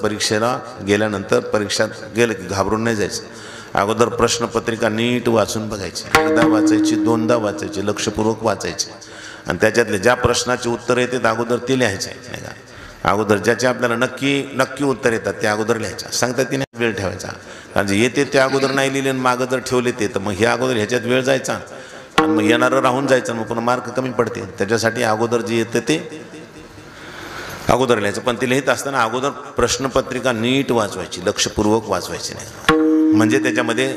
परीक्षेला गेल्यानंतर परीक्षात गेलं की घाबरून नाही जायचं. अगोदर प्रश्नपत्रिका नीट वाचून बघायची, एकदा वाचायची, दोनदा वाचायची, लक्षपूर्वक वाचायची आणि त्याच्यातले ज्या प्रश्नाचे उत्तर येतात अगोदर ते लिहायचे नाही का. अगोदर ज्याचे आपल्याला नक्की उत्तर येतात ते अगोदर लिहायचं. सांगतात तिने वेळ ठेवायचा, कारण जे येते ते अगोदर नाही लिहिले आणि मागं जर ठेवले ते तर मग हे अगोदर ह्याच्यात वेळ जायचा आणि मग येणारं राहून जायचं, मग पुन्हा मार्क कमी पडते. त्याच्यासाठी अगोदर जे येतं ते अगोदर लिहायचं. पण ते लिहित असताना अगोदर प्रश्नपत्रिका नीट वाचवायची, लक्षपूर्वक वाचवायची नाही, म्हणजे त्याच्यामध्ये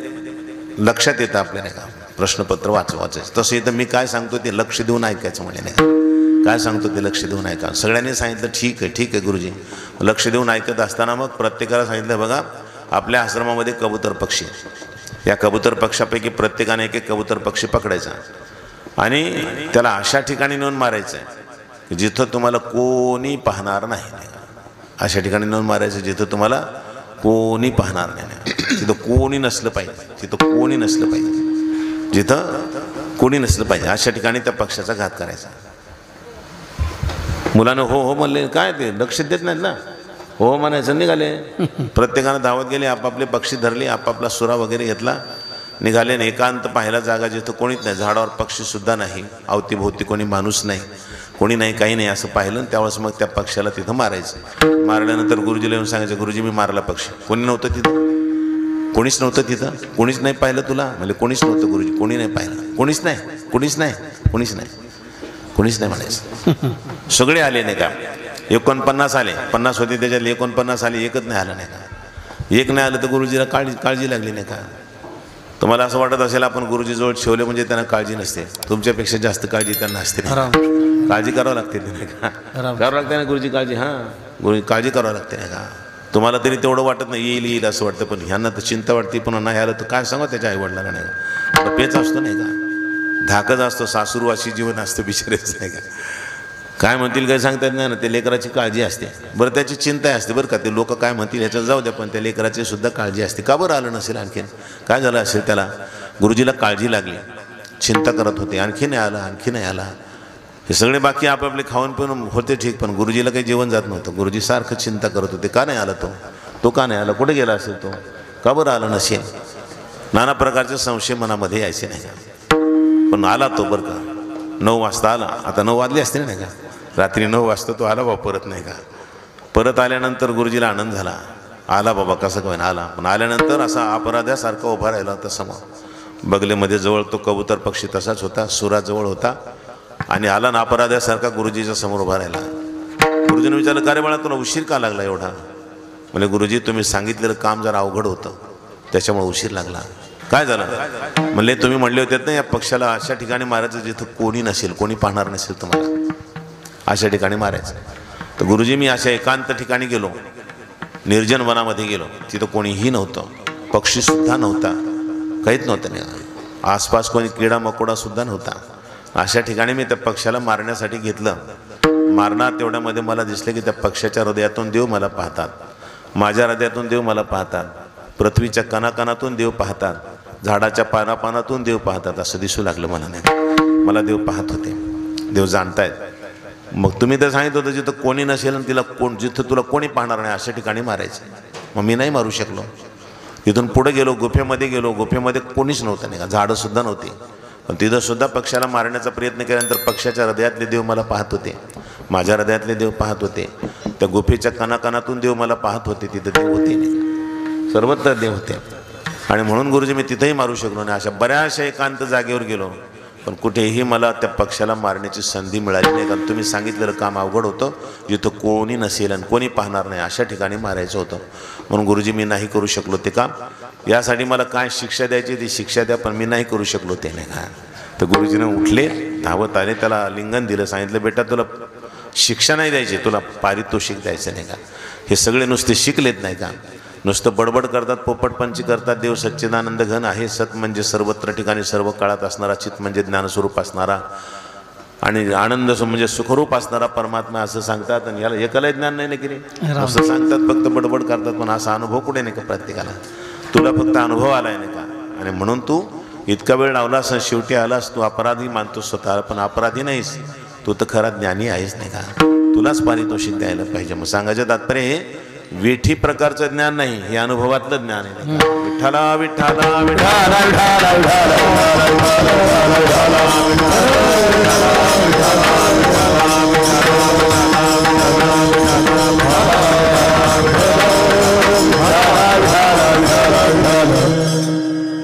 लक्षात येतं आपल्याला का प्रश्नपत्र वाचायचं. तसं इथं मी काय सांगतो ते लक्ष देऊन ऐकायचं म्हणजे नाही, काय सांगतो ते लक्ष देऊन ऐका. सगळ्यांनी सांगितलं ठीक आहे गुरुजी. लक्ष देऊन ऐकत असताना मग प्रत्येकाला सांगितलं बघा आपल्या आश्रमामध्ये कबूतर पक्षी, या कबूतर पक्षापैकी प्रत्येकाने एक कबूतर पक्षी पकडायचा आणि त्याला अशा ठिकाणी नेऊन मारायचं आहे जिथं तुम्हाला कोणी पाहणार नाही. अशा ठिकाणी नेऊन मारायचं जिथं तुम्हाला कोणी पाहणार नाही, तिथं कोणी नसलं पाहिजे, जिथं कोणी नसलं पाहिजे अशा ठिकाणी त्या पक्षाचा घात करायचा. मुलानं हो म्हणले, काय ते लक्ष देत नाहीत ना, हो म्हणायचं, निघाले. प्रत्येकानं धावत गेले, आपापले पक्षी धरले, आपापला सुरा वगैरे घेतला, निघाले. एकांत पाहायला जागा जिथं कोणीच नाही, झाडावर पक्षीसुद्धा नाही, अवतीभोवती कोणी माणूस नाही, कोणी नाही, काही नाही असं पाहिलं. त्यावेळेस मग त्या पक्षाला तिथं मारायचं. मारल्यानंतर गुरुजीला येऊन सांगायचं गुरुजी मी मारला पक्षी. कोणी नव्हतं तिथं, कोणीच नव्हतं तिथं. कोणीच नाही पाहिलं तुला? म्हणजे कोणीच नव्हतं गुरुजी, कोणी नाही पाहिलं, कोणीच नाही म्हणायचं. सगळे आले नाही का, 49 आले, 50 होते त्याच्यातले 49 आले, एकच नाही आलं नाही का. एक नाही आलं तर गुरुजीला काळजी लागली नाही का. तुम्हाला असं वाटत असेल आपण गुरुजीजवळ ठेवले म्हणजे त्यांना काळजी नसते, तुमच्यापेक्षा जास्त काळजी त्यांना असते. काळजी करावं लागते नाही का, करावं लागते ना गुरुजी काळजी. गुरुजी काळजी करावं लागते नाही का. तुम्हाला तरी तेवढं वाटत नाही, येईल असं वाटतं, पण ह्यांना तर चिंता वाटते. पुन्हा नाही आलं तर काय सांगा त्याच्या आईवडिलांना नाही का. पेच असतो नाही का, धाकच असतो, सासूरवाशी जीवन असतं बिचारेच नाही का. काय म्हणतील काय सांगता येत नाही ना. ते लेकराची काळजी असते, बरं त्याची चिंता असते बरं का. ते लोक काय म्हणतील ह्याच्यात जाऊ द्या, पण त्या लेकराची सुद्धा काळजी असते. का बरं आलं नसेल, आणखीन काय झालं असेल त्याला. गुरुजीला काळजी लागली, चिंता करत होते, आणखी नाही आला. हे सगळे बाकी आपापले खाऊन पिऊन होते ठीक, पण गुरुजीला काही जेवण जात नव्हतं. गुरुजी सारखं चिंता करत होते, का नाही आला तो का नाही आला, कुठे गेला असेल तो, का बरं आला नसेल. नाना प्रकारचे संशय मनामध्ये यायचे नाही. पण आला तो बरं का. 9 वाजता आला. आता 9 वाजले असते नाही का, रात्री 9 वाजता तो आला बाबा परत नाही का. परत आल्यानंतर गुरुजीला आनंद झाला, आला बाबा कसं काय आला. पण आल्यानंतर असा अपराध्यासारखा उभा राहिला होता समोर. बगलेमध्ये जवळ तो कबूतर पक्षी तसाच होता, सुराजवळ होता आणि आला ना अपराध्यासारखा गुरुजीच्या समोर उभा राहिला. गुरुजीने विचारलं का रे बाळा तुला उशीर का लागला एवढा. म्हणजे गुरुजी तुम्ही सांगितलेलं काम जरा अवघड होतं त्याच्यामुळे उशीर लागला. काय झालं म्हणले तुम्ही म्हणले होते ना या पक्षाला अशा ठिकाणी मारायचं जिथं कोणी नसेल, कोणी पाहणार नसेल, तुम्हाला अशा ठिकाणी मारायचं. तर गुरुजी मी अशा एकांत ठिकाणी गेलो, निर्जन वनामध्ये गेलो, तिथं कोणीही नव्हतं, पक्षीसुद्धा नव्हता, काहीच नव्हतं नाही, आसपास कोणी किडा मकोडा सुद्धा नव्हता. अशा ठिकाणी मी त्या पक्षाला मारण्यासाठी घेतलं. मारणार तेवढ्यामध्ये मला दिसलं की त्या पक्षाच्या हृदयातून देव मला पाहतात, माझ्या हृदयातून देव मला पाहतात, पृथ्वीच्या कणाकणातून देव पाहतात, झाडाच्या पानापानातून देव पाहतात असं दिसू लागलं मला. नाही मला देव पाहत होते, देव जाणतायत. मग तुम्ही तर सांगितलं होतं जिथं कोणी नसेल आणि जिथं तुला कोणी पाहणार नाही अशा ठिकाणी मारायचं. मग मी नाही मारू शकलो. तिथून पुढे गेलो, गुफेमध्ये गेलो, गुफेमध्ये कोणीच नव्हतं नाही का, झाडंसुद्धा नव्हती. पण तिथं सुद्धा पक्षाला मारण्याचा प्रयत्न केल्यानंतर पक्षाच्या हृदयातले देव मला पाहत होते, माझ्या हृदयातले देव पाहत होते, त्या गुफेच्या कणाकणातून देव मला पाहत होते. तिथं देव होते नाही, सर्वत्र देव होते. आणि म्हणून गुरुजी मी तिथंही मारू शकलो नाही. अशा बऱ्याचशा एकांत जागेवर गेलो, पण कुठेही मला त्या पक्षाला मारण्याची संधी मिळाली नाही. कारण तुम्ही सांगितलेलं काम अवघड होतं, जिथं कोणी नसेल आणि कोणी पाहणार नाही अशा ठिकाणी मारायचं होतं. म्हणून गुरुजी मी नाही करू शकलो ते काम. यासाठी मला काय शिक्षा द्यायची ती शिक्षा द्या, पण मी नाही करू शकलो ते नाही का. तर गुरुजीने उठले, धावत आले, त्याला लिंगन दिलं, सांगितलं बेटा तुला शिक्षा नाही द्यायची, तुला पारितोषिक द्यायचं नाही का. हे सगळे नुसते शिकलेत नाही का, नुसतं बडबड करतात, पोपटपंची करतात. देव सच्चिदानंद घन आहे, सत म्हणजे सर्वत्र ठिकाणी सर्व काळात असणारा, चित म्हणजे ज्ञानस्वरूप असणारा आणि आनंद म्हणजे सुखरूप असणारा परमात्मा असं सांगतात. आणि याला एकालाही ज्ञान नाही ना की असं सांगतात, फक्त बडबड करतात. पण असा अनुभव कुठे नाही का प्रत्येकाला, तुला फक्त अनुभव आलाय नाही का. आणि म्हणून तू इतका वेळ लावलास, शेवटी आलास. तू अपराधी मानतोस स्वतःला, पण अपराधी नाहीस, तू तर खरा ज्ञानी आहेस नाही का. तुलाच पारितोषिक द्यायला पाहिजे. मग सांगायचं तात्पर्य हे वेठी प्रकारचं ज्ञान नाही, हे अनुभवातलं ज्ञान आहे. विठ्ठला विठ्ठला विठ्ठला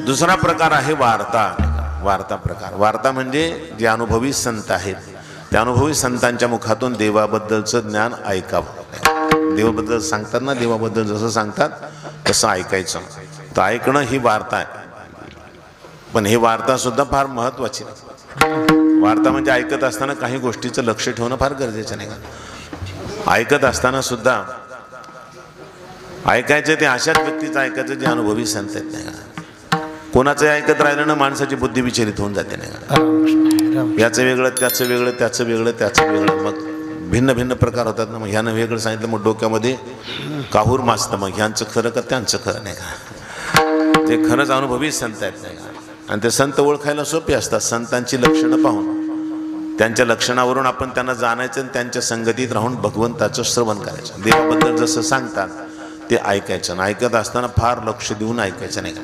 दुसरा प्रकार आहे वार्ता. वार्ता प्रकार. वार्ता म्हणजे जे अनुभवी संत आहेत, त्या अनुभवी संतांच्या मुखातून देवाबद्दलचं ज्ञान ऐकावं. देवाबद्दल सांगतात ना, देवाबद्दल जसं सांगतात तसं ऐकायचं. तर ऐकणं ही वार्ता आहे. पण ही वार्ता सुद्धा फार महत्वाची. वार्ता म्हणजे ऐकत असताना काही गोष्टीचं लक्ष ठेवणं फार गरजेचं नाही का. ऐकत असताना सुद्धा ऐकायचं ते अशाच व्यक्तीचं ऐकायचं जे अनुभवी संत आहेत नाही का. कोणाचं ऐकत राहिलं ना माणसाची बुद्धी विचलित होऊन जाते नाही का. याचं वेगळं, त्याचं वेगळं, त्याचं वेगळं, त्याचं वेगळं, मग भिन्न भिन्न प्रकार होतात ना. मग ह्यानं वेगळं सांगितलं मग डोक्यामध्ये काहूर माजतं. मग ह्यांचं खरं का त्यांचं खरं नाही का. ते खरंच अनुभवी संत आहेत नाही का. आणि ते संत ओळखायला सोपे असतात. संतांची लक्षणं पाहून त्यांच्या लक्षणावरून आपण त्यांना जाणायचं आणि त्यांच्या संगतीत राहून भगवंताचं श्रवण करायचं. देवाबद्दल जसं सांगतात ते ऐकायचं. आणि ऐकत असताना फार लक्ष देऊन ऐकायचं नाही का.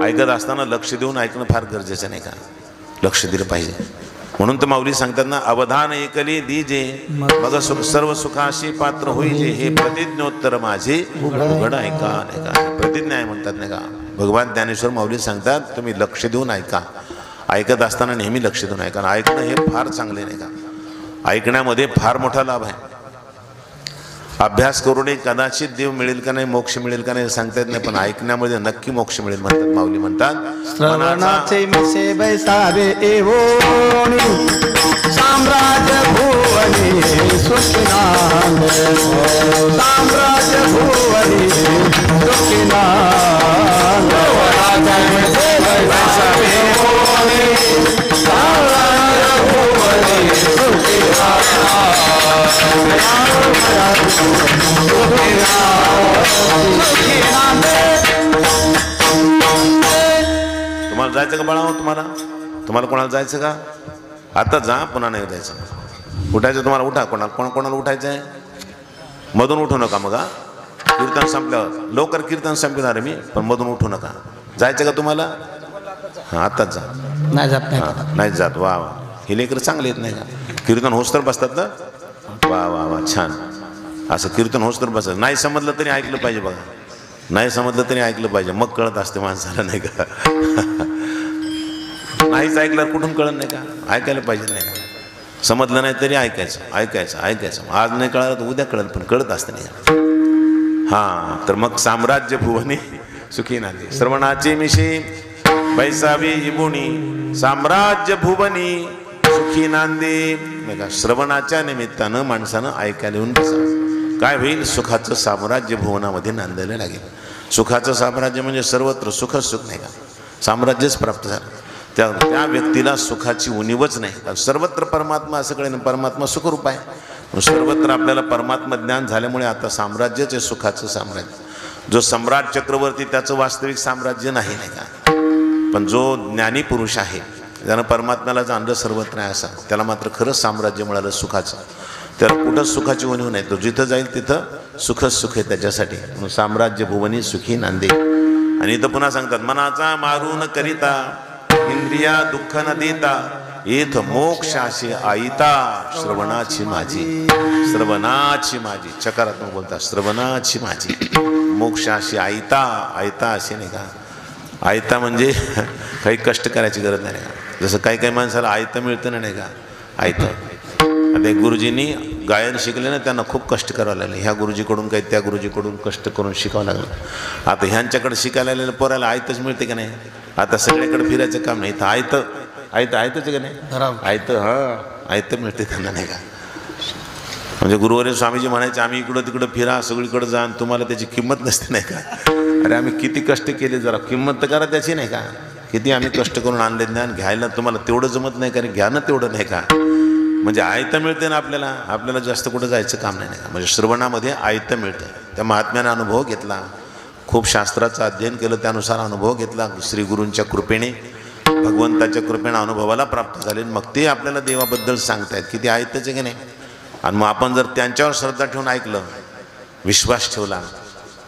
ऐकत असताना लक्ष देऊन ऐकणं फार गरजेचं नाही का. लक्ष दिलं पाहिजे. म्हणून तर माऊली सांगतात ना, अवधान एकली दीजे मग सर्व सुखाशी पात्र होईजे, हे प्रतिज्ञोत्तर माझे उघड ऐका नाही का. प्रतिज्ञा आहे म्हणतात नाही का. भगवान ज्ञानेश्वर माऊली सांगतात तुम्ही लक्ष देऊन ऐका. ऐकत असताना नेहमी लक्ष देऊन ऐका. ऐकणं हे फार चांगले नाही का. ऐकण्यामध्ये फार मोठा लाभ आहे. अभ्यास करूनही कदाचित देव मिळेल का नाही, मोक्ष मिळेल का नाही सांगता येत नाही. पण ऐकण्यामध्ये नक्की मोक्ष मिळेल म्हणतात माऊली. म्हणतात श्रवणाचे मिसे बैसावे एवोनी साम्राज्य भुवनी सुखिनांद. साम्राज्य भुवनी सुखिनांद. श्रवणाचे मिसे बैसावे एवोनी साम्राज्य भुवनी सुखिनांद. तुम्हाला जायचं का बाळा. तुम्हाला कोणाला जायचं का. आता जा, पुन्हा नाही जायचं. उठायचं तुम्हाला उठा. कोणाला उठायचं आहे. मधून उठू नका. मग कीर्तन संपल्यावर लवकर कीर्तन संपणार आहे मी, पण मधून उठू नका. जायचं का तुम्हाला. हां आताच जा. नाही जात. नाही जात. वा वा. हे लेकरं चांगले येत नाही का. कीर्तन होस तर बसतात ना. वा वा वा छान. असं कीर्तन होस तर बसत. नाही समजलं तरी ऐकलं पाहिजे बघा. नाही समजलं तरी ऐकलं पाहिजे. मग कळत असते माणसाला नाही का. नाहीच ऐकलं कुठून कळत नाही का. ऐकायला पाहिजे नाही का. समजलं नाही तरी ऐकायचं ऐकायचं ऐकायचं. आज नाही कळलं तर उद्या कळत, पण कळत असतं नाही. हां तर मग साम्राज्य भुवनी सुखी नांदी. श्रवणाचे मिशी बैसावी इबुणी साम्राज्य भुवनी सुखी नांदी. नाही का. श्रवणाच्या निमित्तानं माणसानं ऐकायला येऊन बसा. काय होईल. सुखाचं साम्राज्य भुवनामध्ये नांदायला लागेल. सुखाचं साम्राज्य म्हणजे सर्वत्र सुखच सुख नाही का. साम्राज्यच प्राप्त झालं. त्या व्यक्तीला सुखाची उणीवच नाही. कारण सर्वत्र परमात्मा असं कळेल. परमात्मा सुखरूप आहे. सर्वत्र आपल्याला परमात्मा ज्ञान झाल्यामुळे आता साम्राज्यच आहे सुखाचं साम्राज्य. जो सम्राट चक्रवर्ती त्याचं वास्तविक साम्राज्य नाही नाही का. पण जो ज्ञानी पुरुष आहे ज्यानं परमात्म्याला जाणलं सर्वत्र आहे असा, त्याला मात्र खरंच साम्राज्य मिळालं सुखाचं. त्याला कुठंच सुखाची उणीव नाही. तो जिथं जाईल तिथं सुखच सुख आहे त्याच्यासाठी. म्हणून साम्राज्य भुवनी सुखी नांदे. आणि इथं पुन्हा सांगतात मनाचा मारून करिता इंद्रिया दुःख न देता येथ मोक्षाशी आईता श्रवणाची माझी. श्रवणाची माझी चकारात्मक बोलतात. श्रवणाची माझी मोक्षाशी आईता. आयता असे नाही का. आयता म्हणजे काही कष्ट करायची गरज नाही का. जसं काही काही माणसाला आयतं मिळतं नाही का. आयतं. आता गुरुजींनी गायन शिकले ना, त्यांना खूप कष्ट करावं लागले. ह्या गुरुजीकडून काही त्या गुरुजीकडून कष्ट करून शिकावं लागलं. आता ह्यांच्याकडे शिकायला आलेलं पोराला आयतच मिळते का नाही. आता सगळ्याकडे फिरायचं काम नाही. इथं आयतच का नाही. आयतं हां आयतं मिळते त्यांना नाही का. म्हणजे गुरुवारी स्वामीजी म्हणायचे आम्ही इकडं तिकडं फिरा सगळीकडे जा, तुम्हाला त्याची किंमत नसते नाही का. अरे आम्ही किती कष्ट केले, जरा किंमत तर करा त्याची नाही का. किती आम्ही कष्ट करून आणले ज्ञान. घ्यायला तुम्हाला तेवढं जमत नाही का. घ्या ना तेवढं नाही का. म्हणजे आयतं मिळते ना आपल्याला जास्त कुठं जायचं काम नाही का. म्हणजे श्रवणामध्ये आयतं मिळतं. त्या महात्म्याने अनुभव घेतला. खूप शास्त्राचं अध्ययन केलं, त्यानुसार अनुभव घेतला. श्री गुरूंच्या कृपेने भगवंताच्या कृपेने अनुभवाला प्राप्त झाले. मग ते आपल्याला देवाबद्दल सांगतायत की ते आयतच आहे की नाही. आणि मग आपण जर त्यांच्यावर श्रद्धा ठेवून ऐकलं विश्वास ठेवला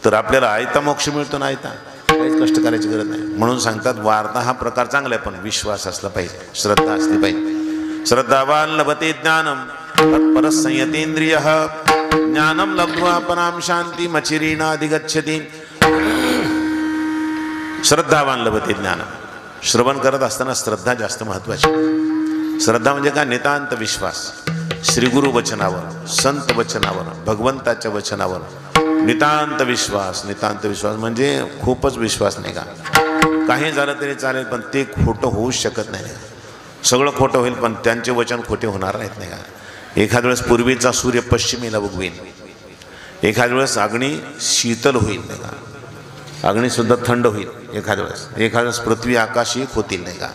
तर आपल्याला आयता मोक्ष मिळतो ना, आयता काहीच कष्ट करायची गरज नाही. म्हणून सांगतात वार्ता हा प्रकार चांगला आहे, पण विश्वास असला पाहिजे, श्रद्धा असली पाहिजे. श्रद्धावान लभते ज्ञानम तत्परः संयतेंद्रियः ज्ञानम लब्ध्वा पराम शांती मचिरीणाधिगच्छति. श्रद्धावान लभते ज्ञानम. श्रवण करत असताना श्रद्धा जास्त महत्वाची. श्रद्धा म्हणजे काय? नितांत विश्वास श्रीगुरु वचनावर, संत वचनावर, भगवंताच्या वचनावर नितांत विश्वास. नितांत विश्वास म्हणजे खूपच विश्वास नाही का, काही झालं तरी चालेल पण ते खोटं होऊच शकत नाही. सगळं खोटं होईल पण त्यांचे वचन खोटे होणार नाहीत नाही का. एखाद्या वेळेस पूर्वीचा सूर्य पश्चिमेला उगवेल, एखाद्या वेळेस अग्नी शीतल होईल नाही का, अग्नीसुद्धा थंड होईल एखाद्या वेळेस पृथ्वी आकाश एक होतील नाही का.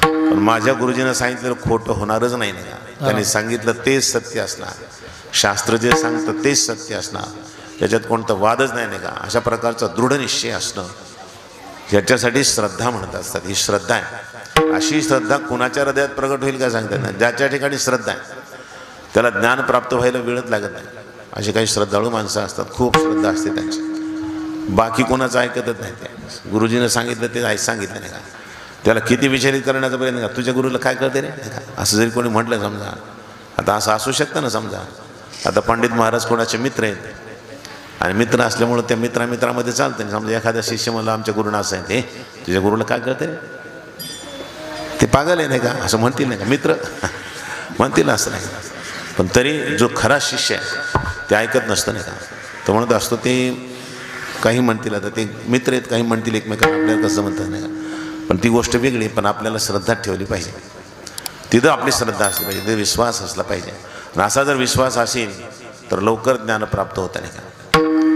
पण माझ्या गुरुजीनं सांगितलं खोटं होणारच नाही नाही का. त्यांनी सांगितलं तेच सत्य असणार, शास्त्र जे सांगतं तेच सत्य असणार, त्याच्यात कोणता वादच नाही का. अशा प्रकारचा दृढ निश्चय असणं याच्यासाठी श्रद्धा म्हणत असतात. ही श्रद्धा आहे. अशी श्रद्धा कुणाच्या हृदयात प्रगट होईल काय सांगतात ना. ज्याच्या ठिकाणी श्रद्धा आहे त्याला ज्ञान प्राप्त व्हायला वेळच लागत नाही. अशी काही श्रद्धाळू माणसं असतात, खूप श्रद्धा असते त्यांची, बाकी कोणाचं ऐकतच नाही. ते गुरुजीनं सांगितलं ते सांगितलं नाही का. त्याला किती विचलित करण्याचा प्रयत्न का, तुझ्या गुरुला काय कळते रे नाही का, असं जरी कोणी म्हटलं समजा. आता असं असू शकतं ना, समजा आता पंडित महाराज कोणाचे मित्र आहेत आणि मित्र असल्यामुळं त्या मित्रामध्ये चालतं. समजा एखाद्या शिष्य म्हणलं आमच्या गुरुनं असं आहे, ते तुझ्या गुरुला काय कळते रे, ते पागल आहे नाही का, असं म्हणतील नाही का. मित्र म्हणतील असं नाही, पण तरी जो खरा शिष्य आहे ते ऐकत नसतं नाही का. तो म्हणत असतो ते काही म्हणतील, आता ते मित्र आहेत काही म्हणतील एकमेकांना, आपल्याला कसं म्हणतात नाही का. पण ती गोष्ट वेगळी, पण आपल्याला श्रद्धा ठेवली पाहिजे. तिथं आपली श्रद्धा असली पाहिजे, तिथं विश्वास असला पाहिजे. आणि असा जर विश्वास असेल तर लवकर ज्ञान प्राप्त होतं नाही का.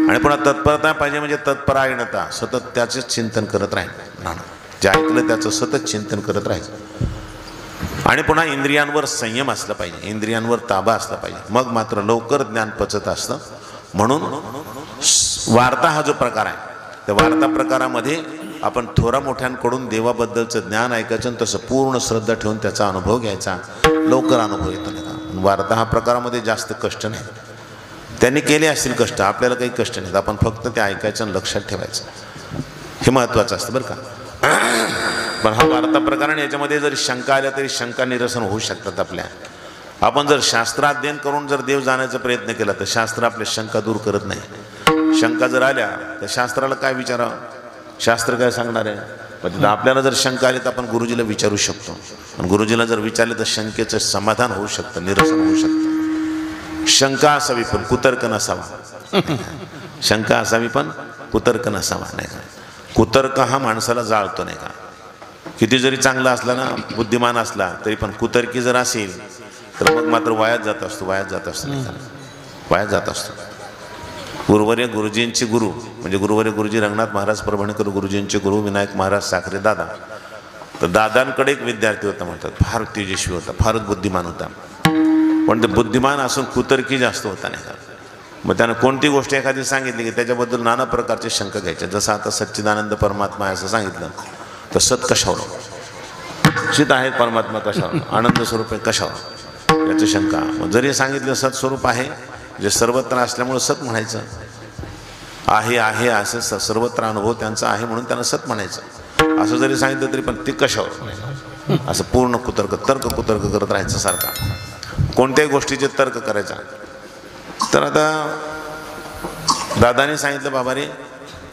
आणि पुन्हा तत्परता पाहिजे, म्हणजे तत्परायणता, सतत त्याचंच चिंतन करत राहील. जे ऐकलं त्याचं सतत चिंतन करत राहायचं. आणि पुन्हा इंद्रियांवर संयम असला पाहिजे, इंद्रियांवर ताबा असला पाहिजे, मग मात्र लवकर ज्ञान पचत असतं. म्हणून वार्ता हा जो प्रकार आहे त्या वार्ता प्रकारामध्ये आपण थोरा मोठ्यांकडून देवाबद्दलचं ज्ञान ऐकायचं आणि तसं पूर्ण श्रद्धा ठेवून त्याचा अनुभव घ्यायचा, लवकर अनुभव येतो नाही का. वार्ता हा प्रकारामध्ये जास्त कष्ट नाही. त्यांनी केले असतील कष्ट, आपल्याला काही कष्ट नाहीत. आपण फक्त ते ऐकायचं आणि लक्षात ठेवायचं, हे महत्त्वाचं असतं बरं का. पण हा वार्ता प्रकार आणि याच्यामध्ये जर शंका आल्या तरी शंका निरसन होऊ शकतात आपल्या. आपण जर शास्त्राध्ययन करून जर देव जाण्याचा प्रयत्न केला तर शास्त्र आपल्या शंका दूर करत नाही. शंका जर आल्या तर शास्त्राला काय विचारावं, शास्त्र काय सांगणार आहे. पण तिथं आपल्याला जर शंका आली तर आपण गुरुजीला विचारू शकतो. आणि गुरुजीला जर विचारले तर शंकेचं समाधान होऊ शकतं, निरसन होऊ शकतं. शंका असावी पण कुतर्क नसावा. शंका असावी पण कुतर्क नसावा नाही का. कुतर्क हा माणसाला जाळतो नाही का. किती जरी चांगला असला ना, बुद्धिमान असला तरी पण कुतर्की जर असेल तर मग मात्र वायात जात असतो नाही का, वायात जात असतो. गुरुवर्य गुरुजींचे गुरु म्हणजे गुरुवर्य गुरुजी रंगनाथ महाराज परभणीकर, गुरुजींचे गुरु विनायक महाराज साखरे दादा. तर दादांकडे एक विद्यार्थी होता म्हणतात, फार तेजस्वी होता, फारच बुद्धिमान होता. पण ते बुद्धिमान असून कुतर्की जास्त होता नाही का. मग त्यानं कोणती गोष्ट एखादी सांगितली की त्याच्याबद्दल नाना प्रकारचे शंका घ्यायचे. जसं आता सच्चिदानंद परमात्मा आहे असं सांगितलं तर सत कशावर, चित आहे परमात्मा कशावर, आनंद स्वरूप आहे कशावर, याचं शंका. मग जरी सांगितलं सत स्वरूप आहे जे सर्वत्र असल्यामुळं सत म्हणायचं, आहे आहे असं सर्वत्र अनुभव त्यांचा आहे म्हणून त्यांना सत म्हणायचं. असं जरी सांगितलं तरी पण ते कशावर, असं पूर्ण तर्क कुतर्क करत राहायचं सारखा. कोणत्याही गोष्टीचे तर्क करायचा. तर आता दादाने सांगितलं बाबा रे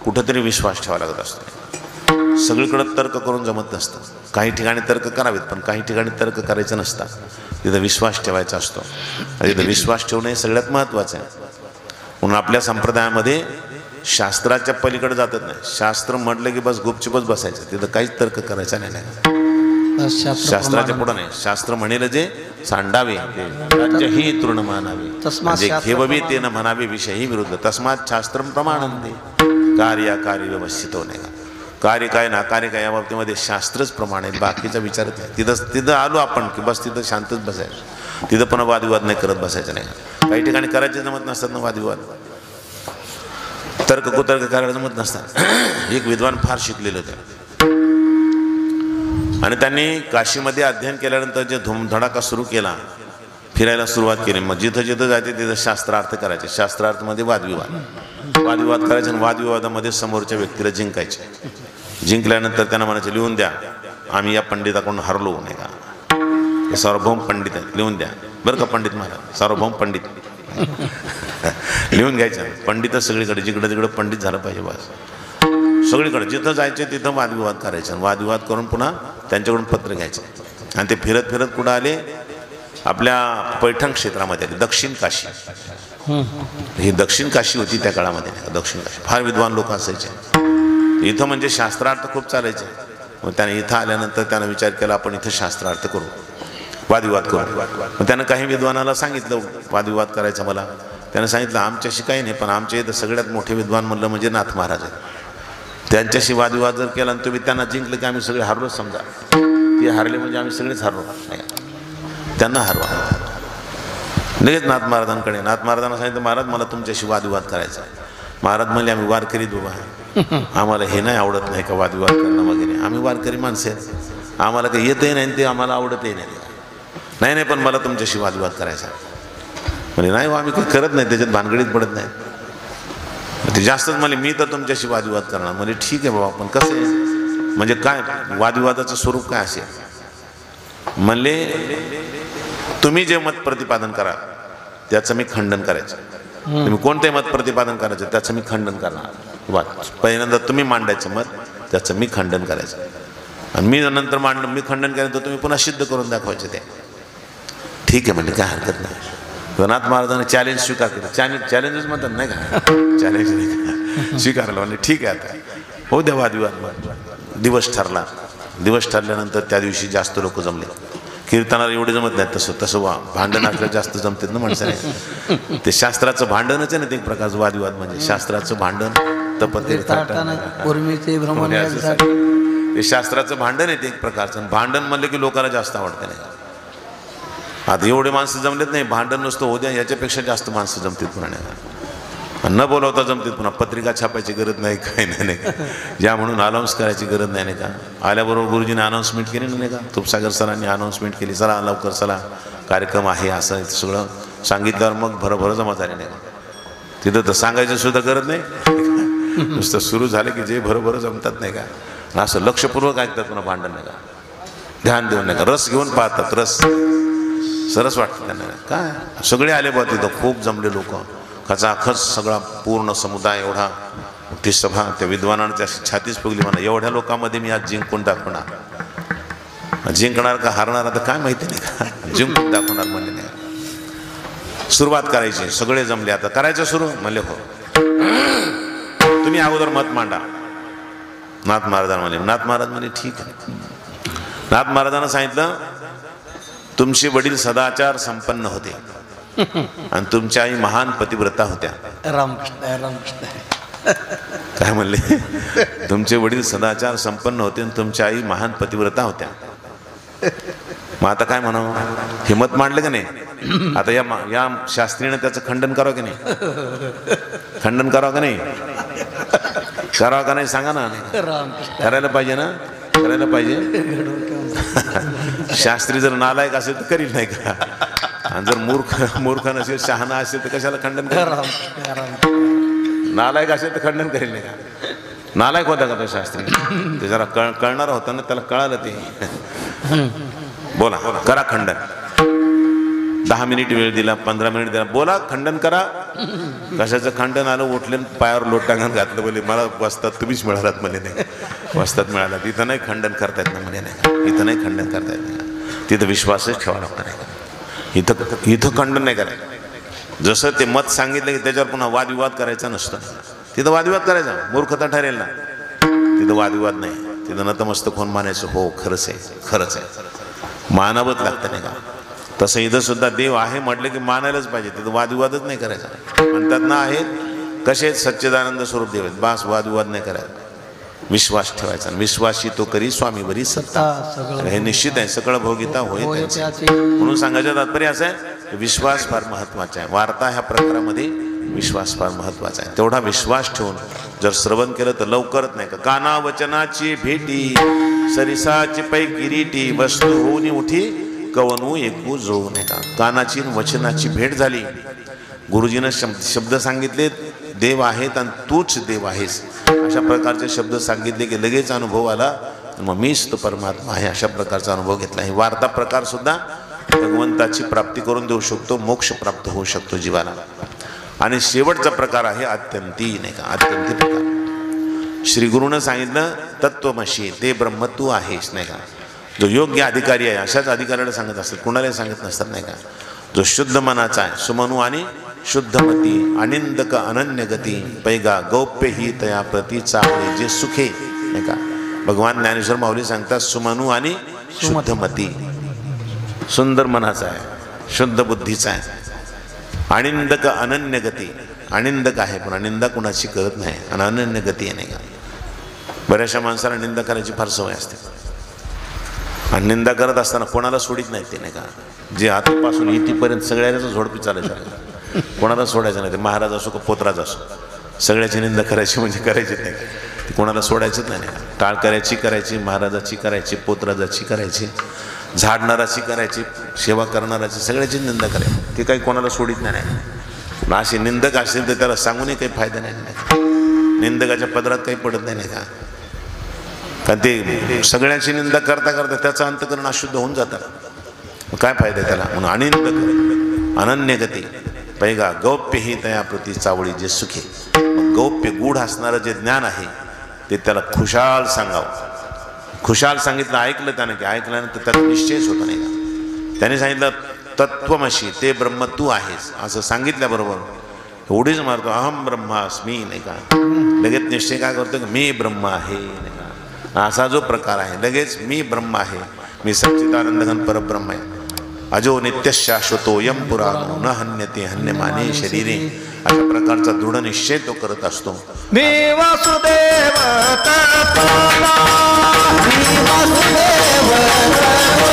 कुठंतरी विश्वास ठेवावा लागत असतो. सगळीकडं तर्क करून जमत नसतं. काही ठिकाणी तर्क करावेत पण काही ठिकाणी तर्क करायचं नसतं. तिथं विश्वास ठेवायचा असतो. तिथं विश्वास ठेवणं हे सगळ्यात महत्त्वाचं आहे. म्हणून आपल्या संप्रदायामध्ये शास्त्राच्या पलीकडे जातच नाही. शास्त्र म्हटलं की बस गुपचुपच बसायचं, तिथं काहीच तर्क करायचा नाही. शास्त्राच्या पुढं नाही. शास्त्र म्हणेल जे सांडावे राज्य ही तृण मानावे, जे घेववी ते न म्हणावे विषयही विरुद्ध. तस्मात शास्त्र प्रमाणंते कार्य व्यवस्थित होणे का. कार्य काय ना कार्य काय या बाबतीमध्ये शास्त्रच प्रमाण आहे, बाकीचा विचारच नाही. तिथं आलो आपण की बस तिथं शांतच बसायचं. तिथं पण वादविवाद नाही करत बसायचं नाही. काही ठिकाणी करायचे जमत नसतात ना वादविवाद, तर्क कुतर्क करायला जमत नसतात. एक विद्वान फार शिकलेलं होतं आणि त्यांनी काशीमध्ये अध्ययन केल्यानंतर जे धुमधडाका सुरू केला फिरायला सुरुवात केली. मग जिथं जिथं जायचे तिथं शास्त्रार्थ करायचे. शास्त्रार्थमध्ये वादविवाद करायचे आणि वादविवादामध्ये समोरच्या व्यक्तीला जिंकायचे. जिंकल्यानंतर त्यांना म्हणायचे लिहून द्या, आम्ही या पंडिताकडून हरलो नाही का, हे सार्वभौम पंडित आहेत, लिहून द्या बरं का पंडित महाराज, सार्वभौम पंडित लिहून घ्यायचं. पंडितच सगळीकडे, जिकडे तिकडे पंडित झालं पाहिजे बस. सगळीकडे जिथं जायचे तिथं वादविवाद करायचे आणि वादविवाद करून पुन्हा त्यांच्याकडून पत्र घ्यायचे. आणि ते फिरत फिरत कुठं आले, आपल्या पैठण क्षेत्रामध्ये आले, दक्षिण काशी. ही दक्षिण काशी होती त्या काळामध्ये. दक्षिण काशी फार विद्वान लोक असायचे. इथं म्हणजे शास्त्रार्थ खूप चालायचे. मग त्याने इथं आल्यानंतर त्यानं विचार केला आपण इथं शास्त्रार्थ करू, वादविवाद करू. मग त्यानं काही विद्वानाला सांगितलं वादविवाद करायचा मला. त्यानं सांगितलं आमच्याशी काही नाही, पण आमच्या इथं सगळ्यात मोठे विद्वान म्हणलं म्हणजे नाथ महाराज आहेत. त्यांच्याशी वादविवाद जर केला आणि तुम्ही त्यांना जिंकलं की आम्ही सगळे हारलोच समजा. ते हारले म्हणजे आम्ही सगळेच हारलो. त्यांना हरवा. लगेच नाथ महाराजांकडे, नाथ महाराजांना सांगितलं महाराज मला तुमच्याशी वादविवाद करायचा. महाराज म्हणले आम्ही वारकरी बाबा, आम्हाला हे नाही आवडत नाही का वादविवाद करणं वगैरे, आम्ही वारकरी माणसे आहेत, आम्हाला काही येतही नाही ते आम्हाला आवडतही नाही. नाही नाही पण मला तुमच्याशी वादविवाद करायचा. म्हणजे नाही आम्ही काही करत नाही, त्याच्यात भानगडीत पडत नाही. ते जास्तच म्हणले मी तर तुमच्याशी वादविवाद करणार. म्हणजे ठीक आहे बाबा, पण कसं आहे म्हणजे काय वादविवादाचं स्वरूप काय असेल. म्हणले तुम्ही जे मत प्रतिपादन करा त्याचं मी खंडन करायचं. तुम्ही कोणते मत प्रतिपादन करायचं त्याचं मी खंडन करणार. वाद पहिल्यांदा तुम्ही मांडायचं मत, त्याचं मी खंडन करायचं. आणि मी नंतर मांडलं, मी खंडन केलं तर तुम्ही पुन्हा सिद्ध करून दाखवायचे ते. ठीक आहे म्हणजे काय हरकत नाही. नाथ महाराजांनी चॅलेंज स्वीकार केलं. चॅलेंजच म्हणतात नाही का, चॅलेंज नाही स्वीकारलं. म्हणजे ठीक आहे आता हो द्या वादविवाद. दिवस ठरला. दिवस ठरल्यानंतर त्या दिवशी जास्त लोक जमले. कीर्तनाला एवढे जमत नाहीत, तसं भांडण असलं जास्त जमतात ना माणसाने. ते शास्त्राचं भांडणच आहे ना, ते एक प्रकारचं वादविवाद म्हणजे शास्त्राचं भांडण. ते शास्त्राचं भांडण आहे ते एक प्रकारचं. भांडण म्हणलं की लोकांना जास्त आवडतं नाही. आता एवढे माणसं जमलेत नाही, भांडण नुसतं होऊ द्या, याच्यापेक्षा जास्त माणसं जमतील पुन्हा. न बोलावता जमतील पुन्हा. पत्रिका छापायची गरज नाही, काही नाही का, ज्या म्हणून अनाऊन्स करायची गरज नाही का. आल्याबरोबर गुरुजीने अनाऊन्समेंट केली नाही का, तुपसागर सरांनी अनाऊन्समेंट केली, चला लवकर चला कार्यक्रम आहे असं सगळं सांगितल्यावर मग भरभर जमा झाले नाही. तिथं तर सांगायचं सुद्धा गरज नाही, नुसतं सुरू झालं की जे भरभर जमतात नाही का, असं लक्षपूर्वक ऐकतात पुन्हा भांडण नाही का, ध्यान देऊन नाही का, रस घेऊन पाहतात. रस सरस वाटतं त्यांना. काय सगळे आले बा तिथं, खूप जमले लोक, खचाखच सगळा पूर्ण समुदाय, एवढा मोठी सभा. त्या विद्वानानं त्याची छातीच फुगली म्हणा, एवढ्या लोकांमध्ये मी आज जिंकून दाखवणार. जिंकणार का हारणार आता काय माहिती नाही का, जिंकून दाखवणार म्हणले नाही. सुरुवात करायची, सगळे जमले. आता करायचं सुरू म्हणले हो, तुम्ही अगोदर मत मांडा. नाथ महाराजांना म्हणले. नाथ महाराज म्हणे ठीक आहे. नाथ महाराजांना सांगितलं तुमचे वडील सदाचार संपन्न होते आणि तुमच्या आई महान पतिव्रता होत्या. रामकृष्ण रामकृष्ण. काय म्हणले, तुमचे वडील सदाचार संपन्न होते आणि तुमच्या आई महान पतिव्रता होत्या. मग आता काय म्हणावं, हिम्मत मांडलं का नाही. आता या शास्त्रीने त्याचं खंडन करावं की नाही, खंडन करावं का नाही, करावं का नाही सांगा ना. करायला पाहिजे ना, करायला पाहिजे. शास्त्री जर नालायक असेल तर करील नाही का, आणि जर मूर्ख नसेल, शहाणा असेल तर कशाला खंडन करेल. नालायक असेल तर खंडन करेल नाही का. नालायक होता का तो शास्त्री, ते जरा कळणारा होता ना, त्याला कळालं ते. बोला करा खंडन. 10 मिनिट वेळ दिला, 15 मिनिट दिला, बोला खंडन करा. कशाचं खंडन आलं, उठले पायावर लोट टांगण घातलं, बोले मला वस्तात तुम्हीच मिळालात म्हणे. नाही वस्तात मिळाला, तिथं नाही खंडन करता येत ना म्हणे. नाही इथं नाही खंडन करता येत नाही, तिथं विश्वासच ठेवा लागणार नाही. इथं खंडन नाही करायचं. जसं ते मत सांगितलं की त्याच्यावर पुन्हा वादविवाद करायचा नसतं. तिथं वादविवाद करायचा मूर्खता ठरेल ना. तिथं वादविवाद नाही, तिथं नतमस्तक होऊन मानायचं हो खरंच आहे, खरंच आहे, मानावंच लागतं नाही का. तसं इथं सुद्धा देव आहे म्हटलं की मानायलाच पाहिजे. तिथं वादविवादच नाही करायचा. म्हणतात ना आहेत कसे सच्चिदानंद स्वरूप देव आहेत, बास वादविवाद नाही करायचा. विश्वास ठेवायचा. विश्वासी तो करी स्वामीवरी सत्ता. हे निश्चित आहे, सकळ भोगिता होय. म्हणून सांगायचं तात्पर्य असं आहे, विश्वास फार महत्वाचा आहे. वार्ता ह्या प्रकारामध्ये विश्वास फार महत्वाचा आहे. तेवढा विश्वास ठेवून जर श्रवण केलं तर लवकरच नाही का. काना वचनाची भेटी सरिसाची पै किरीटी वस्तू होऊन उठी कवनू एकू जुळू नये का. कानाची वचनाची भेट झाली. गुरुजीनं शब्द सांगितले, देव आहेत आणि तूच देव आहेस अशा प्रकारचे शब्द सांगितले की लगेच अनुभव आला. मग मीच तो परमात्मा आहे अशा प्रकारचा अनुभव घेतला. ही वार्ता प्रकार सुद्धा भगवंताची प्राप्ती करून देऊ शकतो, मोक्ष प्राप्त होऊ शकतो जीवाला. आणि शेवटचा प्रकार आहे अत्यंती नाही का. अत्यंती प्रकार श्री गुरुनं सांगितलं तत्वमशी, ते ब्रह्म तू आहेस नाही का. जो योग्य अधिकारी आहे अशाच अधिकाऱ्याला सांगत असतात, कुणालाही सांगत नसतात नाही का. जो शुद्ध मनाचा आहे, सुमनू आणि शुद्धमती, अनिंदक अनन्य गती, पैगा गौप्य ही तया प्रती चावळे जे सुखे नाही का. भगवान ज्ञानेश्वर माऊली सांगतात सुमनू आणि शुद्धमती, सुंदर मनाचा आहे, शुद्ध बुद्धीचा आहे. अनिंदक अनन्य गती, अनिंदक आहे पण अनिंदा कुणाची करत नाही आणि अनन्य गती आहे नाही का. बऱ्याचशा माणसाला निंदा करायची फार सवय असते आणि निंदा करत असताना कोणाला सोडित नाही ते नाही का. जे आतापासून इथेपर्यंत सगळ्याचं झोडपी चालायचं, कोणाला सोडायचं नाही. ते महाराज असो का पोतराज असो, सगळ्याची निंदा करायची म्हणजे करायचीच नाही. ती कोणाला सोडायचंच नाही. टाळ करायची, महाराजाची करायची, पोतराजाची करायची, झाडणाराची करायची, सेवा करणाराची, सगळ्याची निंदा करायची. ते काही कोणाला सोडित नाही. असे निंदक असेल तर त्याला सांगूनही काही फायदा नाही. निंदकाच्या पदरात काही पडत नाही का. कारण ते सगळ्यांची निंदा करता करता त्याचं अंतकरण अशुद्ध होऊन जातं. काय फायदा त्याला. म्हणून अनिंदक अनन्य गती, पैगा गौप्य ही तया प्रती चावळी जे सुखे. गौप्य गूढ असणारं जे ज्ञान आहे ते त्याला खुशाल सांगावं. खुशाल सांगितलं, ऐकलं त्यानं की ऐकल्यानंतर त्याचा निश्चयच होता नाही का. त्याने सांगितलं तत्वमशी, ते ब्रह्म तू आहेस असं सांगितल्याबरोबर एवढीच मारतो अहम ब्रह्मास्मी नाही का. लगेच निश्चय काय करतो की मी ब्रह्म आहे नाही का. असा जो प्रकार आहे लगेच मी ब्रह्म आहे, मी सच्चिदानंद घन परब्रह्म आहे. अजो नित्य शाश्वतो यम पुराणो न हन्यते हन्यमाने शरीरे अशा प्रकारचा दृढ निश्चय तो करत असतो. मी वासुदेव तत्त्वता, मी वासुदेव तत्त्वता,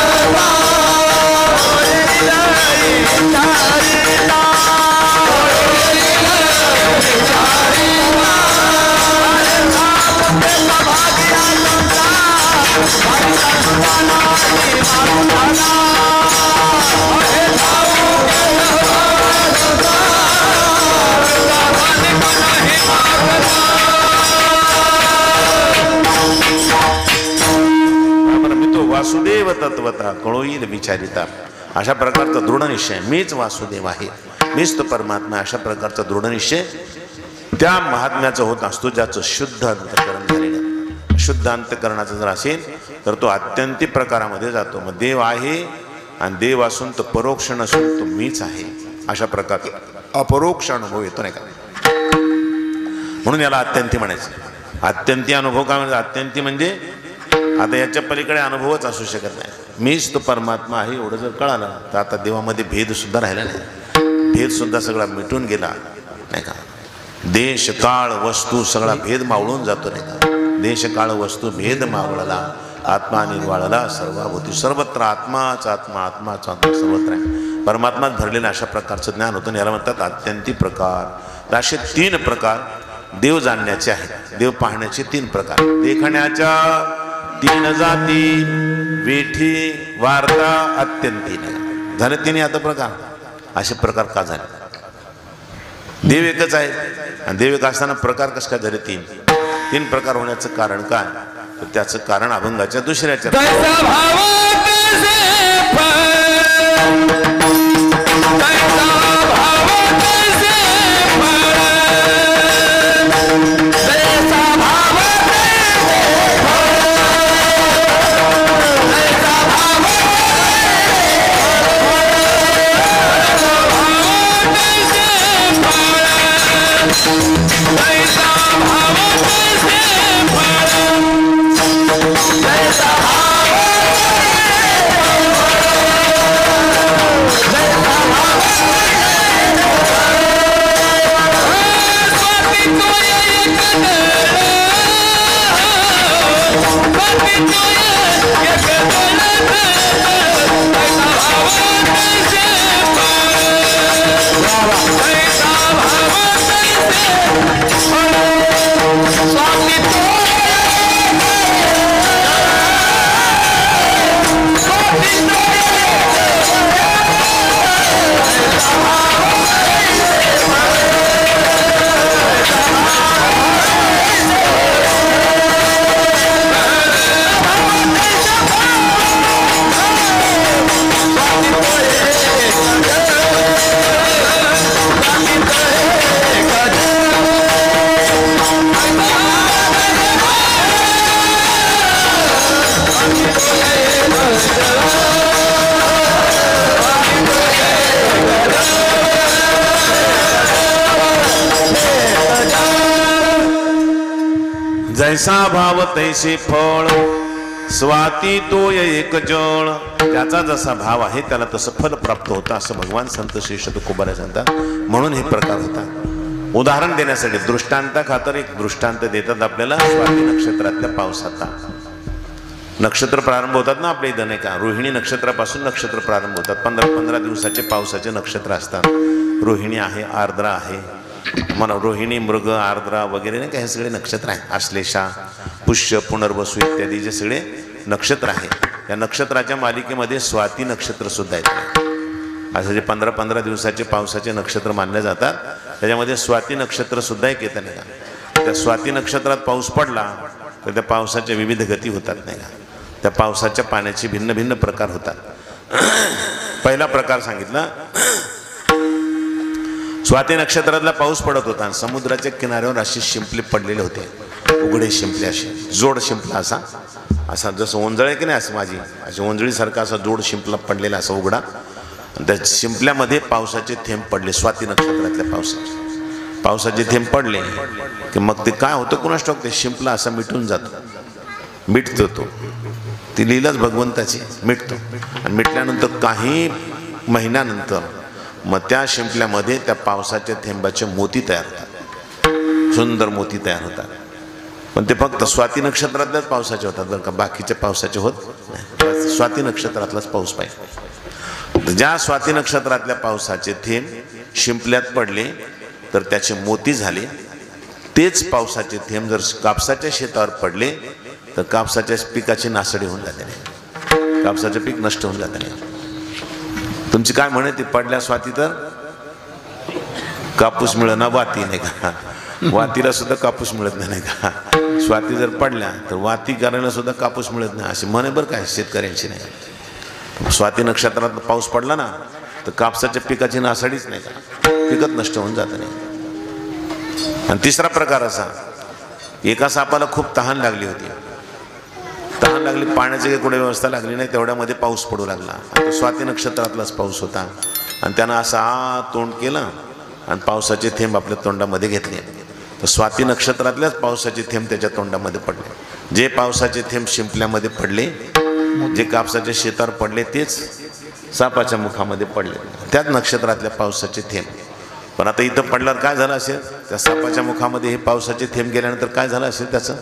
वासुदेव तत्वता कळोईल विचारिता अशा प्रकारचा दृढ निश्चय, मीच वासुदेव आहे, मीच तो परमात्मा, अशा प्रकारचा दृढ निश्चय त्या महात्म्याचा होत असतो ज्याचं शुद्ध अंतःकरण झालेलं. शुद्ध अंतःकरणाचं जर असेल तर तो अत्यंती प्रकारामध्ये जातो. मग देव आहे आणि देव असून तो परोक्ष नसून तो मीच आहे अशा प्रकारचा अपरोक्ष अनुभव येतो नाही का. म्हणून याला अत्यंती म्हणायचं. अत्यंती अनुभव काय म्हणजे, अत्यंती म्हणजे आता याच्या पलीकडे अनुभवच असू शकत नाही. मीच तो परमात्मा आहे एवढं जर कळालं तर आता देवामध्ये भेद सुद्धा राहिला नाही. भेद सुद्धा सगळा मिटून गेला नाही का. देश काळ वस्तू सगळा भेद मावळून जातो नाही का. देश काळ वस्तू भेद मावळला, आत्मा निर्वाळला सर्वभूती सर्वत्र आत्माच आत्मा, आत्माच आत्मा सर्वत्र आहे. परमात्मात भरलेलं अशा प्रकारचं ज्ञान होतं. याला म्हणतात अत्यंती प्रकार. असे 3 प्रकार देव जाणण्याचे आहेत. देव पाहण्याचे 3 प्रकार. देखण्याच्या 3 जाती, वेठी, वार्ता, अत्यंती नाही झाले 3 आता प्रकार. असे प्रकार का झाले. देव एकच आहे आणि देव एक असताना प्रकार कसं काय झाले 3 प्रकार होण्याचं कारण काय, तर त्याचं कारण अभंगाच्या दुसऱ्याच्या जैसा भाव तैसे फळ, स्वाती तोय एक जळ. त्याचा जसा भाव आहे त्याला तसं फल प्राप्त होतं असं भगवान संत श्री तुकोबाराय सांगतात. म्हणून हे प्रकार होतात. उदाहरण देण्यासाठी दृष्टांता खातर एक दृष्टांत देतात आपल्याला स्वाती नक्षत्रातल्या पावसाचा. नक्षत्र प्रारंभ होतात ना आपल्या इथं नाही का, रोहिणी नक्षत्रापासून नक्षत्र प्रारंभ होतात. 15 दिवसाचे पावसाचे नक्षत्र असतात. रोहिणी आहे, आर्द्रा आहे, मला रोहिणी, मृग, आर्द्रा वगैरे नाही का, हे सगळे नक्षत्र आहे. आश्लेषा, पुष्य, पुनर्वसू इत्यादी जे सगळे नक्षत्र आहे, या नक्षत्राच्या मालिकेमध्ये स्वाती नक्षत्र सुद्धा येते. असं जे 15 दिवसाचे पावसाचे नक्षत्र मानले जातात त्याच्यामध्ये स्वाती नक्षत्र सुद्धा एक येतं नाही का. त्या स्वाती नक्षत्रात पाऊस पडला तर त्या पावसाच्या विविध गती होतात नाही का. त्या पावसाच्या पाण्याचे भिन्न भिन्न प्रकार होतात. पहिला प्रकार सांगितला, स्वाती नक्षत्रातला पाऊस पडत होता आणि समुद्राच्या किनाऱ्यावर असे शिंपले पडलेले होते, उघडे शिंपले, असे जोड शिंपला असा असा जसं ओंजळ आहे की नाही, असं माझी अशी ओंजळीसारखा असा जोड शिंपला पडलेला असा उघडा. आणि त्या शिंपल्यामध्ये पावसाचे थेंब पडले. स्वाती नक्षत्रातल्या पावसाचे थेंब पडले की मग ते काय होतं कुणास ठाऊक, ते शिंपला असा मिटून जातो, मिटतो तो. ती लीलाच भगवंताची, मिटतो. आणि मिटल्यानंतर काही महिन्यानंतर मग त्या शिंपल्यामध्ये त्या पावसाच्या थेंबाचे मोती तयार होतात, सुंदर मोती तयार होतात. पण ते फक्त स्वाती नक्षत्रातल्याच पावसाचे होतात बरं का, बाकीच्या पावसाचे होत नाही. स्वाती नक्षत्रातलाच पाऊस पाहिजे. ज्या स्वाती नक्षत्रातल्या पावसाचे थेंब शिंपल्यात पडले तर त्याचे मोती झाले. तेच पावसाचे थेंब जर कापसाच्या शेतावर पडले तर कापसाच्या पिकाची नासडी होऊन जाते नाही, कापसाचे पीक नष्ट होऊन जाते नाही. तुमची काय म्हणे, ती पडल्या स्वाती तर कापूस मिळत ना, वाती नाही का, वातीला सुद्धा कापूस मिळत नाही का. स्वाती जर पडल्या तर वाती करायला सुद्धा कापूस मिळत नाही, अशी म्हणे बरं काय शेतकऱ्यांची नाही. स्वाती नक्षत्रात पाऊस पडला ना तर कापसाच्या पिकाची नासाडीच नाही का, पिकच नष्ट होऊन जात नाही. आणि तिसरा प्रकार असा, एका सापाला खूप तहान लागली होती, तहान लागली, पाण्याची काही कुठे व्यवस्था लागली नाही, तेवढ्यामध्ये पाऊस पडू लागला. आता स्वाती नक्षत्रातलाच पाऊस होता आणि त्यानं असा तोंड केलं आणि पावसाचे थेंब आपल्या तोंडामध्ये घेतले. तर स्वाती नक्षत्रातल्याच पावसाचे थेंब त्याच्या तोंडामध्ये पडले. जे पावसाचे थेंब शिंपल्यामध्ये पडले, जे कापसाच्या शेतावर पडले, तेच सापाच्या मुखामध्ये पडले, त्याच नक्षत्रातल्या पावसाचे थेंब. पण आता इथं पडल्यावर काय झालं असेल, त्या सापाच्या मुखामध्ये हे पावसाचे थेंब गेल्यानंतर काय झालं असेल, त्याचं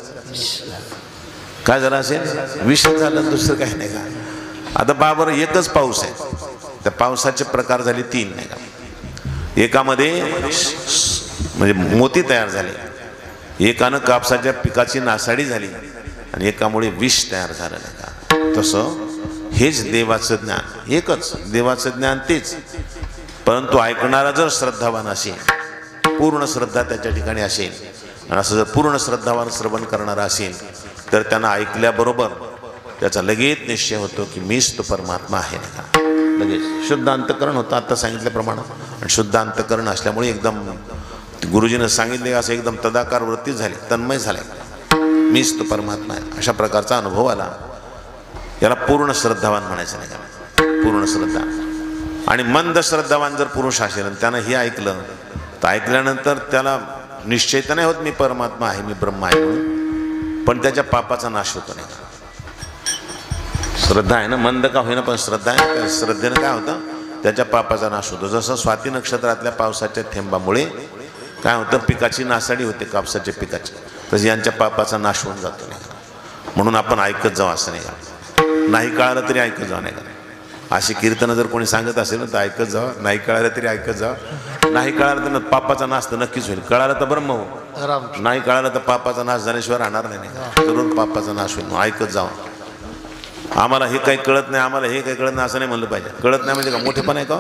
काय झालं असेल, विष झालं, दुसरं काही नाही का. आता बाबर एकच पाऊस आहे, त्या पावसाचे प्रकार झाले 3 नाही का. एकामध्ये म्हणजे मोती तयार झाले, एकानं कापसाच्या पिकाची नासाडी झाली आणि एकामुळे विष तयार झालं नाही का. तसं हेच देवाचं ज्ञान, एकच देवाचं ज्ञान तेच. परंतु ऐकणारा जर श्रद्धावान असेल, पूर्ण श्रद्धा त्याच्या ठिकाणी असेल, आणि असं जर पूर्ण श्रद्धावान श्रवण करणारा असेल तर त्यांना ऐकल्याबरोबर त्याचा लगेच निश्चय होतो की मीच तो परमात्मा आहे ना. लगेच शुद्ध अंतकरण होतं आता सांगितल्याप्रमाणे. आणि शुद्ध अंतकरण असल्यामुळे एकदम गुरुजीनं सांगितले असं एकदम तदाकार वृत्ती झाली, तन्मय झाले, मीच तो परमात्मा आहे, अशा प्रकारचा अनुभव आला. याला पूर्ण श्रद्धावान म्हणायचं नाही का, पूर्ण श्रद्धा. आणि मंद श्रद्धावान जर पुरुष असेल आणि त्यानं हे ऐकलं तर ऐकल्यानंतर त्याला निश्चय तर नाही होत मी परमात्मा आहे, मी ब्रह्म आहे म्हणून, पण त्याच्या पापाचा नाश होतो नाही. श्रद्धा आहे ना, मंद का होईना पण श्रद्धा आहे, त्या श्रद्धेनं काय होतं, त्याच्या पापाचा नाश होतो. जसं स्वाती नक्षत्रातल्या पावसाच्या थेंबामुळे काय होतं, पिकाची नासाडी होते कापसाच्या पिकाची, तसं यांच्या पापाचा नाश होऊन जातो नाही. म्हणून आपण ऐकत जाऊ असं नाही का, नाही कळालं तरी ऐकत जाऊ नाही का. अशी कीर्तनं जर कोणी सांगत असेल ना तर ऐकत जावं, नाही कळालं तरी ऐकत जावं. नाही कळालं तर पापाचा नाश तर नक्कीच होईल, कळालं तर ब्रह्म हो, नाही कळालं तर पापाचा नाश झाल्याशिवाय राहणार नाही का, जरूर पापाचा नाश होईल. ऐकत जावं. आम्हाला हे काही कळत नाही, आम्हाला हे काही कळत नाही असं नाही म्हणलं पाहिजे. कळत नाही म्हणजे का मोठेपण आहे का,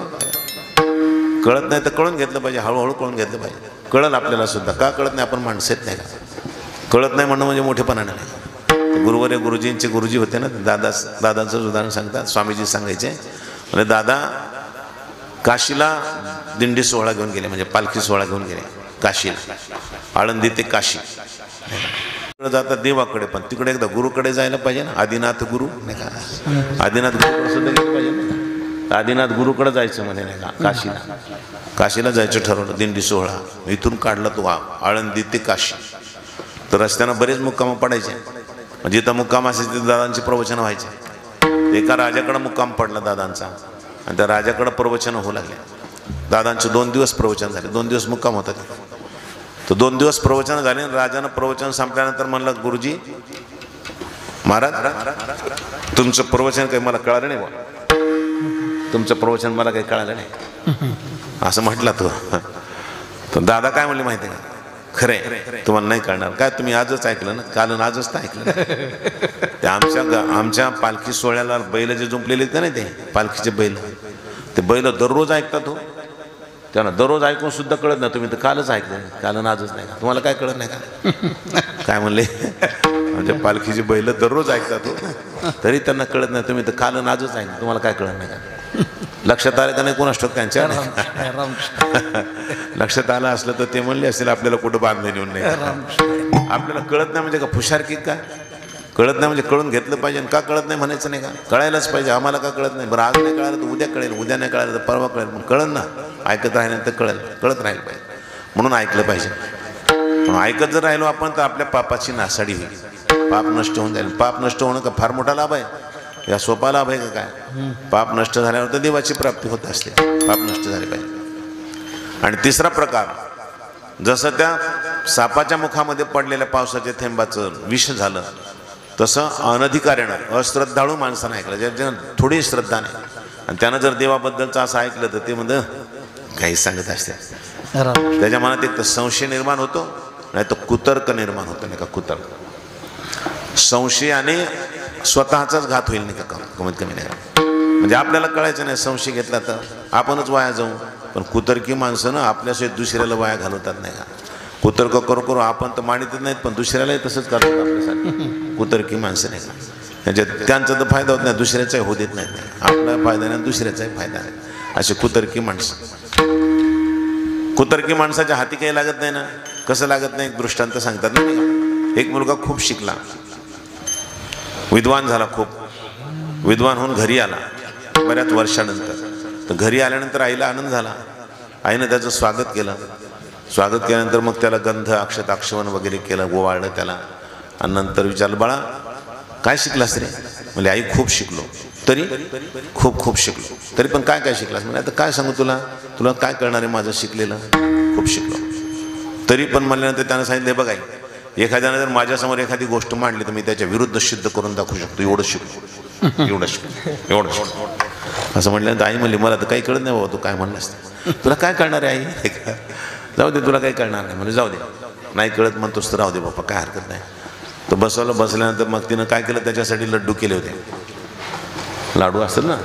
कळत नाही तर कळून घेतलं पाहिजे, हळूहळू कळून घेतलं पाहिजे. कळलं आपल्याला सुद्धा, का कळत नाही, आपण माणसं आहेत नाही का. कळत नाही म्हणणं म्हणजे मोठेपणा नाही. गुरुवर्य गुरुजींचे गुरुजी होते ना, दादांचं उदाहरण सांगतात, स्वामीजी सांगायचे, म्हणजे दादा काशीला दिंडी सोहळा घेऊन गेले, म्हणजे पालखी सोहळा घेऊन गेले काशीला, आळंदी ते काशी जातात देवाकडे, पण तिकडे एकदा गुरुकडे जायला पाहिजे ना, आदिनाथ गुरु नाही का, आदिनाथ गुरुकडे सुद्धा गेलं पाहिजे ना. आदिनाथ गुरुकडे जायचं म्हणे नाही का, काशीला जायचं ठरवलं. दिंडी सोहळा इथून काढला तो आळंदी ते काशी. तर रस्त्यानं बरेच मुक्काम पडायचे. म्हणजे इथं मुक्काम असायचे तिथं दादांची प्रवचन व्हायचे. एका राजाकडं मुक्काम पडला दादांचा आणि त्या राजाकडं प्रवचन होऊ लागले. दादांचे 2 दिवस प्रवचन झाले, 2 दिवस मुक्काम होता. तर 2 दिवस प्रवचन झाले. राजानं प्रवचन संपल्यानंतर म्हणलं, गुरुजी महाराज तुमचं प्रवचन काही मला कळालं नाही बा, तुमचं प्रवचन मला काही कळालं नाही असं म्हटलं तो. तर दादा काय म्हणले माहिती आहे का, खरंय तुम्हाला नाही कळणार. काय तुम्ही आजच ऐकलं ना, काल आजच तर ऐकलं ना. ते आमच्या पालखी सोहळ्याला बैल जे जुंपलेले का नाही, ते पालखीचे बैल, ते बैल दररोज ऐकतात हो. त्यांना दररोज ऐकून सुद्धा कळत नाही. तुम्ही तर कालच ऐकलं, काल आजच नाही का, तुम्हाला काय कळत नाही का. काय म्हणले, आमच्या पालखीची बैल दररोज ऐकतात हो, तरी त्यांना कळत नाही. तुम्ही तर काल आजच ऐकलं, तुम्हाला काय कळत नाही का. लक्षात आलं का नाही कोणास ठाऊक त्यांच्या. लक्षात आलं असलं तर ते म्हणले असेल आपल्याला कुठं बांधले नेऊन नाही. आपल्याला कळत नाही म्हणजे का फुशारकी का, कळत नाही म्हणजे कळून घेतलं पाहिजे. का कळत नाही म्हणायचं नाही का, कळायलाच पाहिजे. आम्हाला का कळत नाही, बरं आज नाही कळालं तर उद्या कळेल, उद्या नाही कळालं तर परवा कळेल, मग कळलं ना. ऐकत राहिल्यानंतर कळेल, कळत राहील पाहिजे म्हणून ऐकलं पाहिजे. म्हणून ऐकत जर राहिलो आपण तर आपल्या पापाची नासाडी होईल, पाप नष्ट होऊन जाईल. पाप नष्ट होणं का फार मोठा लाभ आहे, या सोपा लाभ आहे का काय. पाप नष्ट झाल्यावर तर देवाची प्राप्ती होत असते. पाप नष्ट झाले पाहिजे. आणि तिसरा प्रकार, जसं त्या सापाच्या मुखामध्ये पडलेल्या पावसाच्या थेंबाचं विष झालं, तसं अनधिकाऱ्यानं अश्रद्धाळू माणसानं ऐकलं, ज्याच्यानं थोडी श्रद्धा नाही, आणि त्यानं जर देवाबद्दलचं असं ऐकलं तर ते म्हणतं काही सांगत असते. त्याच्या मनात एक तर संशय निर्माण होतो, नाही तर कुतर्क निर्माण होतो नाही का. कुतर्क, संशयाने स्वतःचाच घात होईल नाही का, कमीत कमी नाही का. म्हणजे आपल्याला कळायचं नाही, संशय घेतला तर आपणच वाया जाऊ. पण कुतर्की माणसं ना आपल्याशिवाय दुसऱ्याला वाया घालवतात नाही का. कुतर्क करू करू आपण तर मानितच नाहीत, पण दुसऱ्यालाही तसंच करतात आपल्यासाठी. कुतर्की माणसं नाही का, त्याच्यात त्यांचा तर फायदा होत नाही, दुसऱ्याचाही होऊ देत नाही. आपला फायदा नाही, दुसऱ्याचाही फायदा नाही. अशी कुतर्की माणसं. कुतर्की माणसाच्या हाती काही लागत नाही ना. कसं लागत नाही, एक दृष्टांत सांगतात ना. एक मुलगा खूप शिकला, विद्वान झाला, खूप विद्वान होऊन घरी आला बऱ्याच वर्षानंतर. तर घरी आल्यानंतर आईला आनंद झाला. आईनं त्याचं स्वागत केलं. स्वागत केल्यानंतर मग त्याला गंध अक्षत आक्षवण वगैरे केलं, गोवाळलं त्याला. आणि नंतर विचारलं, बाळा काय शिकलास रे. म्हणजे आई खूप शिकलो. तरी खूप शिकलो. तरी पण काय काय शिकलास. म्हणजे आता काय सांगू तुला, तुला काय कळणार आहे माझं शिकलेलं. खूप शिकलो. तरी पण म्हणल्यानंतर त्यानं सांगितलं, बघ आई, एखाद्यानं जर माझ्यासमोर एखादी गोष्ट मांडली तर मी त्याच्या विरुद्ध सिद्ध करून दाखवू शकतो. एवढं शिकलो, एवढं शिकलो, एवढं शिकलो. असं म्हटल्यानंतर आई म्हणली, मला तर काही कळत नाही बाबा, तू काय म्हणलास. तुला काय कळणार आहे आई, जाऊ दे, तुला काही कळणार नाही. म्हणजे जाऊ दे, नाही कळत म्हणतोस तर राहू दे बाप्पा, काय हरकत नाही. तर बसल्यानंतर मग तिनं काय केलं, त्याच्यासाठी लड्डू केले होते. लाडू असतात ना,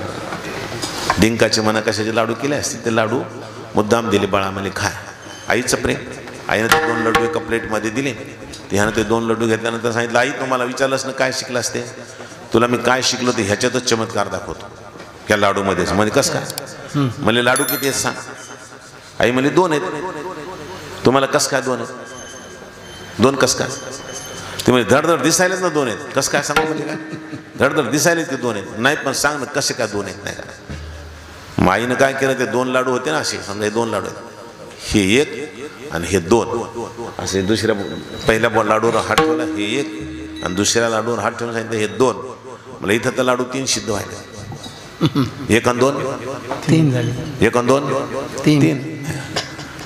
डिंकाचे म्हणा कशाचे लाडू केले असते, ते लाडू मुद्दाम दिले. बाळा म्हणजे खाय. आईचं प्रेम. आईनं ते 2 लड्डू एका प्लेटमध्ये दिले. त्यानं ते 2 लड्डू घेतल्यानंतर सांगितलं, आई तुम्हाला विचारलंस ना काय शिकलं असते, तुला मी काय शिकलो ते ह्याच्यातच चमत्कार दाखवतो, त्या लाडूमध्येच. म्हणजे कसं काय. म्हणजे लाडू किती आहेत सांग. आई म्हणली 2 आहेत. तुम्हाला कसं काय 2 आहेत. 2 कसं काय. ते म्हणजे धडधड दिसायलाच ना 2 आहेत. कसं काय सांगू म्हणजे काय, धडधड दिसायलाच की 2 आहेत. नाही पण सांग ना कसे काय 2 आहेत. नाही का. मग आईनं काय केलं, ते 2 लाडू होते ना असे, समजा हे 2 लाडू आहेत, हे 1 आणि हे 2 असे. दुसऱ्या पहिल्या लाडूवर हात ठेवला, हे 1, आणि दुसऱ्या लाडूवर हात ठेवून सांगितलं हे 2. मला इथं तर लाडू 3 सिद्ध व्हायला. 1 आणि 2 3 झाले. 1 आणि 2 3.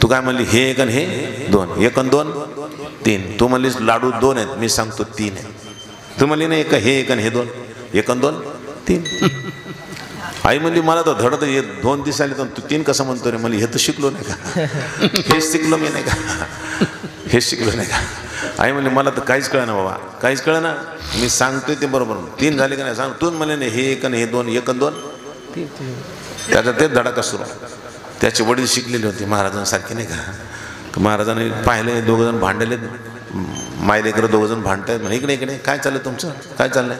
तू काय म्हणली, हे 1 आणि हे 2. 1 आणि 2 3. तू म्हणलीस लाडू 2 आहेत, मी सांगतो 3 आहे. तू म्हणली नाही का, हे 1 आणि हे 2. 1 आणि 2 3. आई म्हणली, मला तर धडत हे 2 दिसायले तर तू 3 कसं म्हणतो रे. म्हणली, हे तर शिकलो नाही का, हेच शिकलो मी नाही का, हेच शिकलो नाही का. आई म्हणली, मला तर काहीच कळना बाबा, काहीच कळना. मी सांगतोय ते बरोबर. 3 झाले का नाही सांग. तू म्हणले नाही, हे 1 आणि हे 2. 1 आणि 2 3. त्याचा तेच धडाका सुरू. त्याचे वडील शिकलेले होते महाराजांसारखे नाही का. महाराजांनी पाहिले 2 जण भांडले, मायलेकर 2 जण भांडतायत. म्हणे इकडे इकडे काय चाललं तुमचं, काय चाललंय.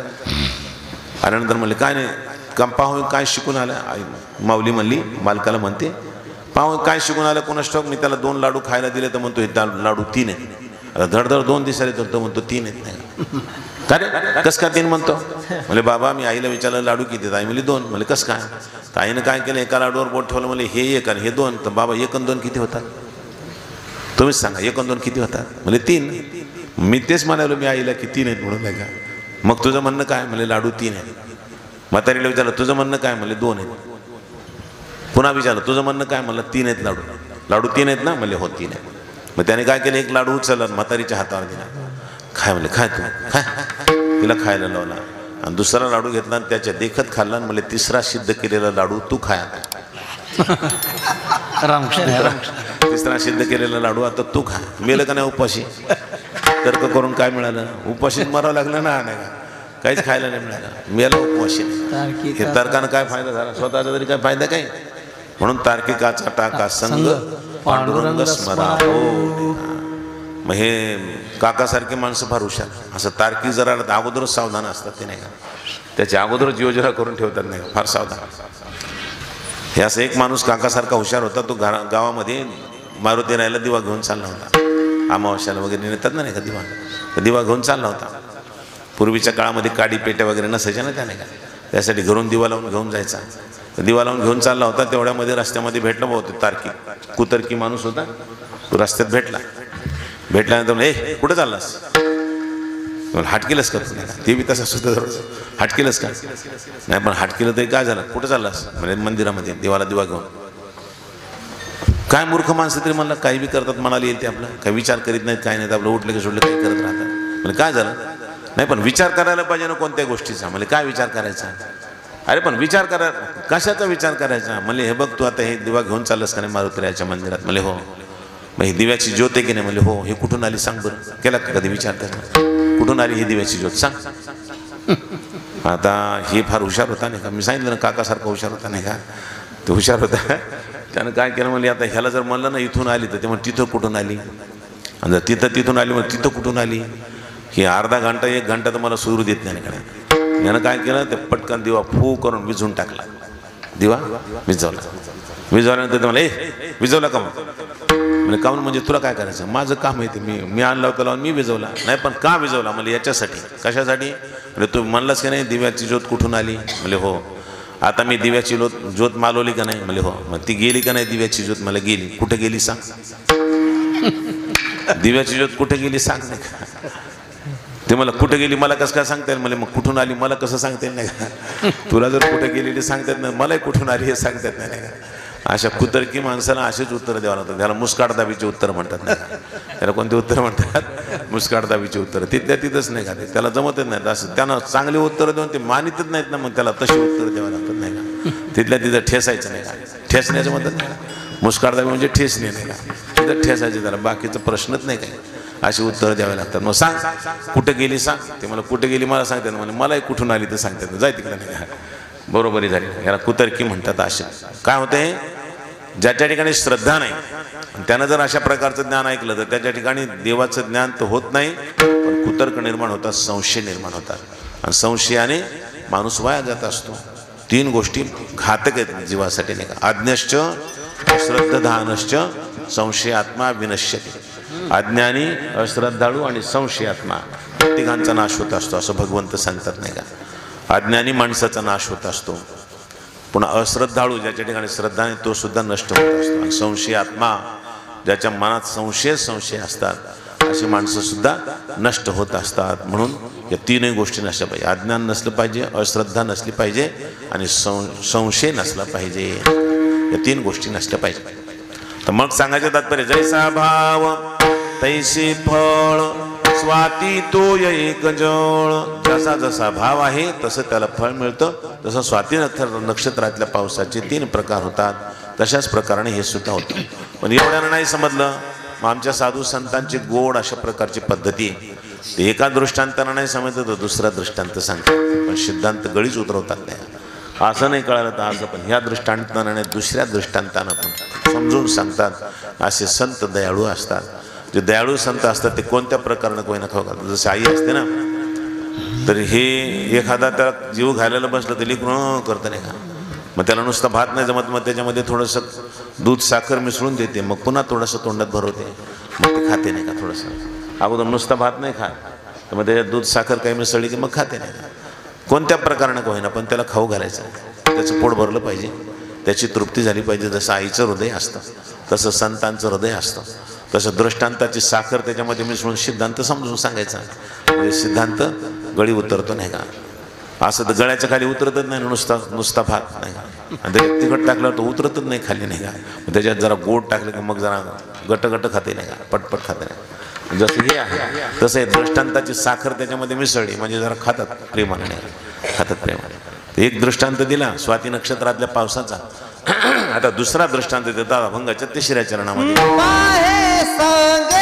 आल्यानंतर म्हणले काय नाही, पाहू काय शिकून आलं. आई माऊली म्हणली, मालकाला म्हणते, पाहू काय शिकून आलं कोणास ठाऊक. मी त्याला 2 लाडू खायला दिले तर म्हणतो हे लाडू 3 आहेत. आता धडधड 2 दिसायले तर तो म्हणतो 3 आहेत. नाही का रे, कसं काय 3 म्हणतो. म्हणजे बाबा मी आईला विचारलं लाडू किती आहेत. आई म्हणली 2. म्हणजे कसं काय. तर आईनं काय केलं, एका लाडूवर बोट ठेवलं. म्हणजे हे 1 आणि हे 2. तर बाबा 1 आणि 2 किती होतात, तुम्हीच सांगा. 1 आणि 2 किती होतात. म्हणजे 3. मी तेच म्हणालो मी आईला की 3 आहेत म्हणून नाही का. मग तुझं म्हणणं काय म्हणले लाडू 3 आहेत. म्हातारीला विचारलं तुझं म्हणणं काय म्हणले 2 आहेत. पुन्हा विचारलं तुझं म्हणणं काय म्हणलं 3 आहेत लाडू. लाडू 3 आहेत ना म्हणले हो 3 आहेत. मग त्याने काय केलं एक लाडू उचलला म्हातारीच्या हातावर दिला. खाय म्हणले खाय तू खाय. तिला खायला लावला आणि दुसरा लाडू घेतला आणि त्याच्या देखत खाल्ला आणि म्हणले तिसरा सिद्ध केलेला लाडू तू खाय आता. तिसरा सिद्ध केलेला लाडू आता तू खा. मेलं का नाही उपाशी. तर्क करून काय मिळालं उपाशीच मरावं लागलं ना नाही का. काहीच खायला नाही मिळालं मेला उपवाशी. हे तर्कानं काय फायदा झाला स्वतःचा तरी काय फायदा काय. म्हणून तार्किकाचा टाका संग पांडुरंग स्मरा. हो मग हे काकासारखे माणसं फार हुशार. असं तार्किक जरा अगोदरच सावधान असतात ते नाही का. त्याच्या अगोदरच योजना करून ठेवतात नाही का फार सावधान. हे असं एक माणूस काकासारखा हुशार होता. तो गावामध्ये मारुती राहायला दिवा घेऊन चालला होता. अमावस्याला वगैरे नेतात ना नाही का दिवा. दिवा घेऊन चालला होता. पूर्वीच्या काळामध्ये काडी पेट्या वगैरे नसायच्या ना त्याने का. त्यासाठी घरून दिवा लावून घेऊन जायचा. दिवा लावून घेऊन चालला होता. तेवढ्यामध्ये रस्त्यामध्ये भेटला बहुतेक तार्किक कुतर्की माणूस होता. तो रस्त्यात भेटल्यानंतर ए कुठं चाललास. हाट केलंस का ते बी तसा सुद्धा हाट केलंस का नाही. पण हाट केलं तरी काय झालं कुठं चाललास म्हणजे मंदिरामध्ये देवाला दिवा घेऊन. काय मूर्ख माणसं तरी मला काही बी करतात म्हणाले येईल ते आपलं काही विचार करीत नाहीत काय नाहीत. आपलं उठलं की सोडलं काही करत राहतात. म्हणजे काय झालं नाही पण विचार करायला पाहिजे ना कोणत्या गोष्टीचा. म्हणजे काय विचार करायचा. अरे पण विचार करा कशाचा विचार करायचा. म्हणजे हे बघ तू आता हे दिवा घेऊन चाललंस का नाही मारुतीरायाच्या मंदिरात. म्हणजे हो. मग ही दिव्याची ज्योत आहे की नाही. म्हणजे हो. हे कुठून आली सांग बरं. केला का कधी विचार त्याचा कुठून आली ही दिव्याची ज्योत सांग. आता हे फार हुशार होता नाही का. मी सांगितलं ना काकासारखा हुशार होता नाही का. तो हुशार होता. त्यानं काय केलं म्हणजे आता ह्याला जर म्हणलं ना इथून आली तर ते मग तिथं कुठून आली. आणि जर तिथून आली मग तिथं कुठून आली. ही अर्धा घंटा 1 घंटा तर मला सुरू देत नाही का. यानं काय केलं ते पटकन दिवा फू करून विझून टाकला. दिवा विझवल्यानंतर ते मला विझवला का म्हणजे काऊन म्हणजे तुला काय करायचं माझं काम आहे ते मी आणलं होतं लावून मी विझवला नाही. पण का विझवला म्हणजे याच्यासाठी कशासाठी म्हणजे तू म्हणलास की नाही दिव्याची ज्योत कुठून आली. म्हणजे हो. आता मी दिव्याची ज्योत मालवली का नाही. म्हणजे हो. मग ती गेली का नाही दिव्याची ज्योत. मला गेली. कुठे गेली सांग. दिव्याची ज्योत कुठे गेली सांग नाही का. ते मला कुठे गेली मला कसं काय सांगता येईल. मला मग कुठून आली मला कसं सांगता येईल नाही का. तुला जर कुठे गेलेली सांगता येत नाही मलाही कुठून आली हे सांगता येत नाही का. अशा कुतर्की माणसाला असेच उत्तर द्यावं लागतं. त्याला मुस्काटदाबीचे उत्तर म्हणतात नाही. त्याला कोणते उत्तर म्हणतात मुस्काटदाबीचे उत्तर. तिथल्या तिथंच नाही का ते त्याला जमतच नाहीत. असं त्यांना चांगली उत्तरं देऊन ते मानितच नाहीत ना. मग त्याला तशी उत्तरं द्यावं लागतात नाही का. तिथल्या तिथं ठेसायचं नाही का. ठेसण्याचं म्हणतात नाही का. मुस्काटदाबी म्हणजे ठेसणे नाही का. तिथं ठेसायचं त्याला बाकीचा प्रश्नच नाही काही. अशी उत्तरं द्यावे लागतात. मग सांग कुठं गेली सांग. ते मला कुठे गेली मला सांगतात. म्हणजे मलाही कुठून आली तर सांगतात. जाय तिकडे नाही का. बरोबरी झाली. याला कुतर्की म्हणतात. अशा काय होते ज्याच्या ठिकाणी श्रद्धा नाही त्यानं जर अशा प्रकारचं ज्ञान ऐकलं तर त्याच्या ठिकाणी देवाचं ज्ञान तर होत नाही पण कुतर्क निर्माण होतात संशय निर्माण होतात. आणि संशयाने माणूस वाया जात असतो. 3 गोष्टी घातक आहेत जीवासाठी नाही का. आज्ञश्च अश्रद्धधानश्च संशयात्मा विनश्यते. अज्ञानी अश्रद्धाळू आणि संशयात्मा तिघांचा नाश होत असतो असं भगवंत सांगतात नाही का. अज्ञानी माणसाचा नाश होत असतो. पुन्हा अश्रद्धाळू ज्याच्या ठिकाणी श्रद्धा नाही तो सुद्धा नष्ट होत असतो. आणि संशयात्मा ज्याच्या मनात संशय असतात अशी माणसं सुद्धा नष्ट होत असतात. म्हणून या 3 गोष्टी नसल्या पाहिजे. अज्ञान नसलं पाहिजे अश्रद्धा नसली पाहिजे आणि संशय नसला पाहिजे. या 3 गोष्टी नसल्या पाहिजे. तर मग सांगायचं तात्पर्य जैसा भाव तैसे फळ स्वाती तो एक जळ. जसा जसा भाव आहे तसं त्याला फळ मिळतं. तसं स्वाती नक्षत्रातल्या पावसाचे 3 प्रकार होतात तशाच प्रकाराने हे सुद्धा होतं. पण एवढ्यानं नाही समजलं मग आमच्या साधू संतांची गोड अशा प्रकारची पद्धती ते एका दृष्टांतानं नाही समजलं तर दुसरा दृष्टांत सांगतात. पण सिद्धांत गळीच उतरवतात नाही. असं नाही कळालं तर असं पण ह्या दृष्टांतानं नाही दुसऱ्या दृष्टांतानं पण समजून सांगतात. असे संत दयाळू असतात. जे दयाळू संत असतात ते कोणत्या प्रकारानं कोणी खाऊ घालतात. जसे आई असते ना तर हे एखादा त्याला जीव घालायला बसलं तर लेकरून करतं नाही का. मग त्याला नुसतं भात नाही जमत मग त्याच्यामध्ये थोडंसं दूध साखर मिसळून देते मग पुन्हा थोडंसं तोंडात भरवते मग ते खाते नाही का. थोडंसं अगोदर नुसतं भात नाही खात तर मग त्याच्यात दूध साखर काही मिसळली की मग खाते नाही का. कोणत्या प्रकारानं का होईना पण त्याला खाऊ घालायचं. त्याचं पोट भरलं पाहिजे त्याची तृप्ती झाली पाहिजे. जसं आईचं हृदय असतं तसं संतांचं हृदय असतं. तसं दृष्टांताची साखर त्याच्यामध्ये मिसळून सिद्धांत समजून सांगायचा, म्हणजे सिद्धांत गळी उतरतो नाही का. असं तर गळ्याच्या खाली उतरतच नाही, नुसता भात नाही का. आणि त्याच्यात तिखट टाकल्यावर तो उतरतच नाही खाली नाही का. त्याच्यात जरा गोड टाकलं की मग जरा गट खाते नाही का, पटपट खाते नाही. जसं हे आहे तसं आहे, दृष्टांताची साखर त्याच्यामध्ये मिसळली म्हणजे जरा खातात प्रेमाने नाही का, खातात प्रेमाने. एक दृष्टांत दिला स्वाती नक्षत्रातल्या पावसाचा. आता दुसरा दृष्टांत देतात अभंगाच्या 3ऱ्या चरणामध्ये. पाहे सांगे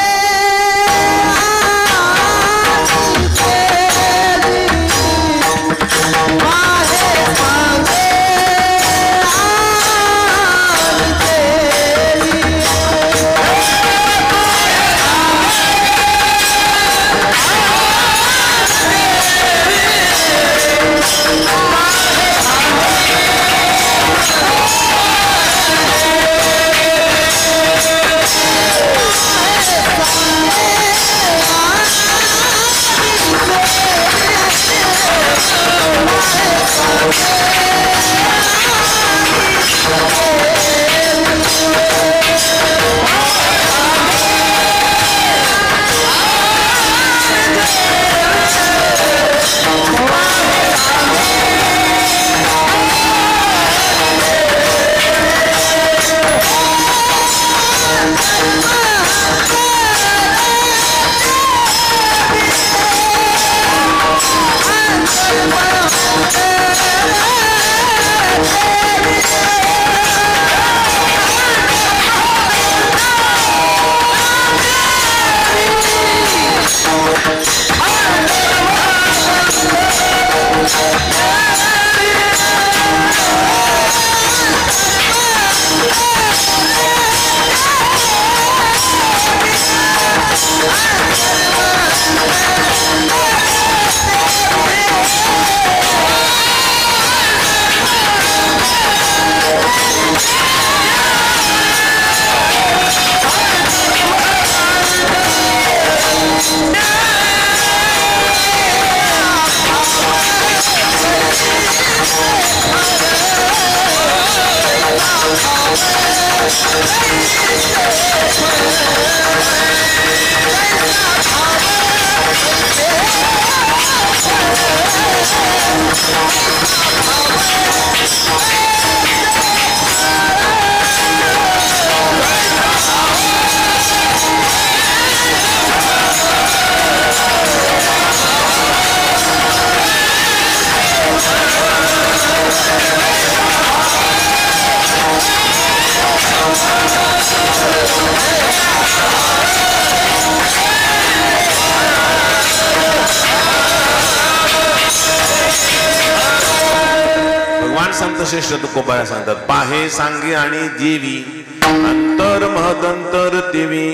संत श्रेष्ठ तुकोबा सांगतात, पाहे सांगे आणि देवी अंतर महदंतर देवी.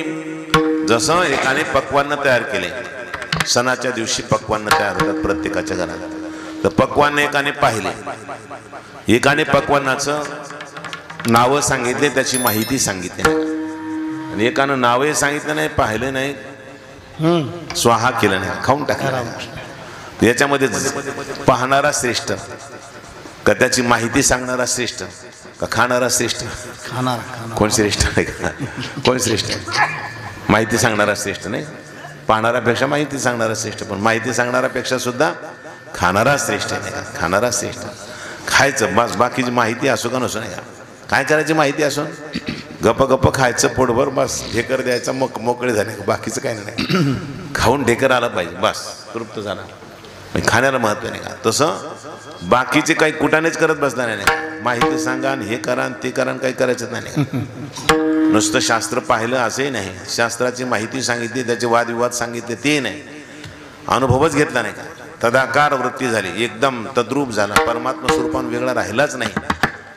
जसं एकाने पक्वान्न तयार केले, सणाच्या दिवशी पक्वान्न तयार होतात प्रत्येकाच्या घरात. तर पक्वान्न एकाने पाहिले, एकाने पक्वान्नाचं नावं सांगितले, त्याची माहिती सांगितली, आणि एकानं नावही सांगितलं नाही, पाहिलं नाही, स्वाहा केलं नाही, खाऊन टाकलं. याच्यामध्ये पाहणारा श्रेष्ठ का त्याची माहिती सांगणारा श्रेष्ठ का खाणारा श्रेष्ठ? कोण श्रेष्ठ आहे का? कोण श्रेष्ठ? माहिती सांगणारा श्रेष्ठ नाही, पाहणाऱ्यापेक्षा माहिती सांगणारा श्रेष्ठ. पण माहिती सांगणाऱ्यापेक्षा सुद्धा खाणारा श्रेष्ठ नाही का? खाणारा श्रेष्ठ. खायचं बस, बाकीची माहिती असो का नसो नाही का. काय करायची माहिती असून गप्प खायचं पोटभर बस, ढेकर द्यायचा, मग मोकळे झाले, बाकीचं काय नाही. खाऊन ढेकर आलं पाहिजे बस, तृप्त झाला, खाण्याला महत्व नाही का. तसं बाकीचे काही कुठानेच करत बसणार नाही. माहिती सांगा आणि हे करा आणि ते करा, काही करायचं नाही. नुसतं शास्त्र पाहिलं असंही नाही, शास्त्राची माहिती सांगितली, त्याचे वादविवाद सांगितले ते नाही, अनुभवच घेतला नाही का. तदाकार वृत्ती झाली, एकदम तद्रूप झाला, परमात्मा स्वरूपान वेगळा राहिलाच नाही,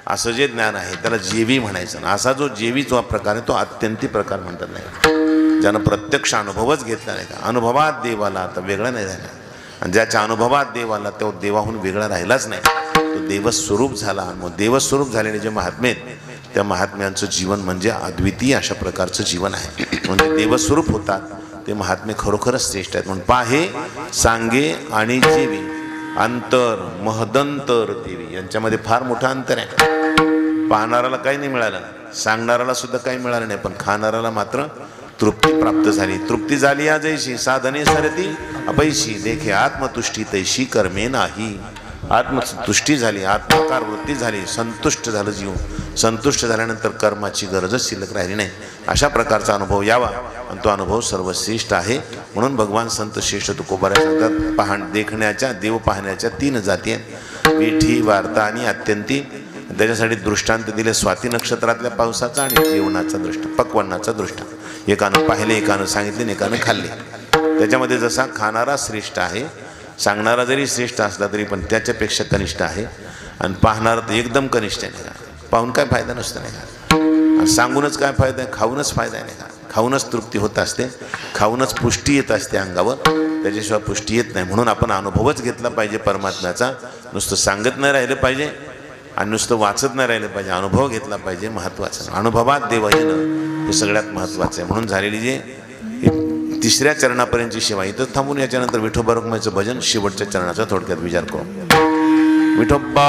असं जे ज्ञान आहे त्याला जेवी म्हणायचं. असा जो जेवीचा प्रकार आहे तो अत्यंती प्रकार म्हणतात नाही, ज्यानं प्रत्यक्ष अनुभवच घेतला नाही का. अनुभवात देवाला आता वेगळा नाही झाला, आणि ज्याच्या अनुभवात देव आला तो देवाहून वेगळा राहिलाच नाही, तो देवस्वरूप झाला. मग देवस्वरूप झालेले जे महात्मे आहेत त्या महात्म्यांचं जीवन म्हणजे अद्वितीय अशा प्रकारचं जीवन आहे. म्हणजे देवस्वरूप होतात ते महात्मे खरोखरच श्रेष्ठ आहेत. म्हणून पाहे सांगे आणि जेवी अंतर महदंतर देवी, यांच्यामध्ये फार मोठं अंतर आहे. पाहणाऱ्याला काही नाही मिळालं, सांगणाऱ्याला सुद्धा काही मिळालं नाही, पण खाणाऱ्याला मात्र तृप्ती प्राप्त झाली. तृप्ती झाली या जैशी साधने सरती अपैशी देखे आत्मतुष्टी तैशी कर्मे नाही. आत्मतुष्टी झाली, आत्माकार वृत्ती झाली, संतुष्ट झालं जीव. संतुष्ट झाल्यानंतर कर्माची गरजच शिल्लक राहिली नाही. अशा प्रकारचा अनुभव यावा आणि तो अनुभव सर्वश्रेष्ठ आहे. म्हणून भगवान संत श्रेष्ठ तुकोबाराय सांगतात, देखण्याच्या देव पाहण्याच्या 3 जाती आहेत, विठी, वार्ता आणि अत्यंती. त्याच्यासाठी दृष्टांत दिले स्वाती नक्षत्रातल्या पावसाचा आणि जेवणाचा दृष्ट, पक्वान्नाचा दृष्ट. एकानं पाहिले, एकानं सांगितले आणि एकानं खाल्ले. त्याच्यामध्ये जसा खाणारा श्रेष्ठ आहे, सांगणारा जरी श्रेष्ठ असला तरी पण त्याच्यापेक्षा कनिष्ठ आहे, आणि पाहणारा तर एकदम कनिष्ठ आहे. नाही का? पाहून काय फायदा नसतो नाही का? आणि सांगूनच काय फायदा आहे? खाऊनच फायदा आहे नाही का? खाऊनच तृप्ती होत असते, खाऊनच पुष्टी येत असते अंगावर, त्याच्याशिवाय पुष्टी येत नाही. म्हणून आपण अनुभवच घेतला पाहिजे परमात्म्याचा. नुसतं सांगत नाही राहिलं पाहिजे आणि नुसतं वाचत नाही राहिलं पाहिजे, अनुभव घेतला पाहिजे. महत्त्वाचं अनुभवात देव येणं हे सगळ्यात महत्त्वाचं आहे. म्हणून झालेली जे 3ऱ्या चरणापर्यंतची सेवा इथं थांबून याच्यानंतर विठोबा रखुमाईचं भजन शेवटच्या चरणाचा थोडक्यात विचार करू. विठोबा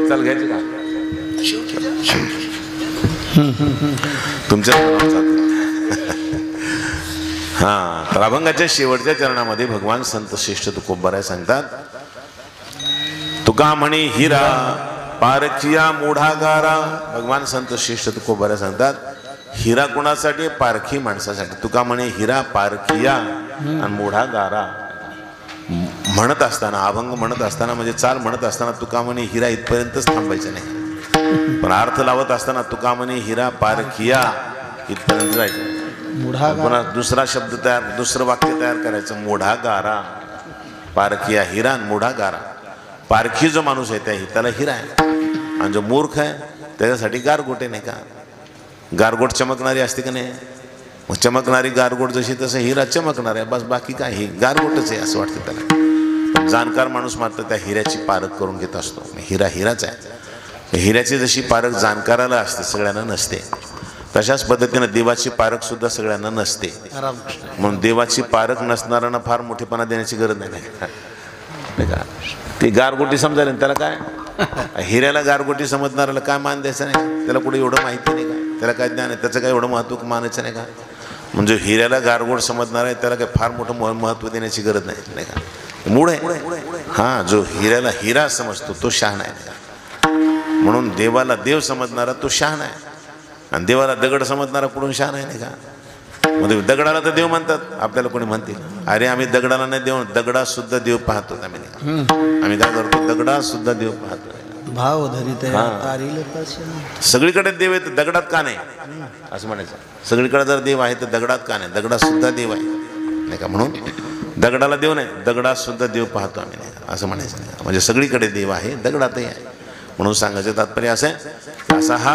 चाल घ्यायची का तुमच्या हा. तर अभंगाच्या शेवटच्या चरणामध्ये भगवान संत श्रेष्ठ तुकोबाराय सांगतात, तुका म्हणे हिरा पारखिया मूढागारा. भगवान संत श्रेष्ठ तुकोबाराय सांगतात, हिरा कोणासाठी? पारखी माणसासाठी. तुका म्हणे हिरा पारखिया आणि मूढागारा. म्हणत असताना, अभंग म्हणत असताना म्हणजे चाल म्हणत असताना तुका म्हणे हिरा इथपर्यंतच थांबायचं नाही, पण अर्थ लावत असताना तुका म्हणे हिरा पारखिया इथपर्यंत जायचं. पुन्हा दुसरा शब्द तयार, दुसरं वाक्य तयार करायचं, मूढागारा. पारखिया हिरा आणि मूढागारा. पारखी जो माणूस आहे त्याला हिरा आहे, आणि जो मूर्ख आहे त्याच्यासाठी गारगोटे नाही का? गारगोट चमकणारी असते का नाही? मग चमकणारी गारगोट जशी तसं हिरा चमकणार आहे, बस. बाकी काय, ही गारगोटच आहे असं वाटतं त्याला. पण जाणकार माणूस मात्र त्या हिऱ्याची पारख करून घेत असतो. हिरा हिराच आहे. हिऱ्याची जशी पारख जाणकाराला असते, सगळ्यांना नसते, तशाच पद्धतीनं देवाची पारख सुद्धा सगळ्यांना नसते. म्हणून देवाची पारख नसणाऱ्यांना फार मोठेपणा देण्याची गरज नाही का? ती गारगोटी समजायला त्याला काय, हिऱ्याला गारगोटी समजणाऱ्याला काय मान द्यायचं नाही? त्याला कुठे एवढं माहिती नाही का? त्याला काय ज्ञान आहे? त्याचं काय एवढं महत्त्व मानायचं नाही का? म्हणजे हिऱ्याला गारगोट समजणार आहे त्याला काय फार मोठं महत्त्व देण्याची गरज नाही का? मूळ आहे. हां, जो हिऱ्याला हिरा समजतो तो शहाणा आहे. म्हणून देवाला देव समजणारा तो शहाणा आहे, आणि देवाला दगड समजणारा कुठून शहाणा आहे नाही का? म्हणजे दगडाला तर देव म्हणतात, आपल्याला कोणी म्हणते अरे आम्ही दगडाला नाही देव, दगडात सुद्धा देव पाहतो. आम्ही काय करतो? दगडात सुद्धा देव पाहतो. भाव धरित सगळीकडे देव आहे तर दगडात का नाही असं म्हणायचं. सगळीकडे जर देव आहे तर दगडात का नाही? दगडात सुद्धा देव आहे नाही का? म्हणून दगडाला देव नाही, दगडात सुद्धा देव पाहतो आम्ही नाही असं म्हणायचं नाही. म्हणजे सगळीकडे देव आहे, दगडातही आहे. म्हणून सांगायचं तात्पर्य असं आहे, असा हा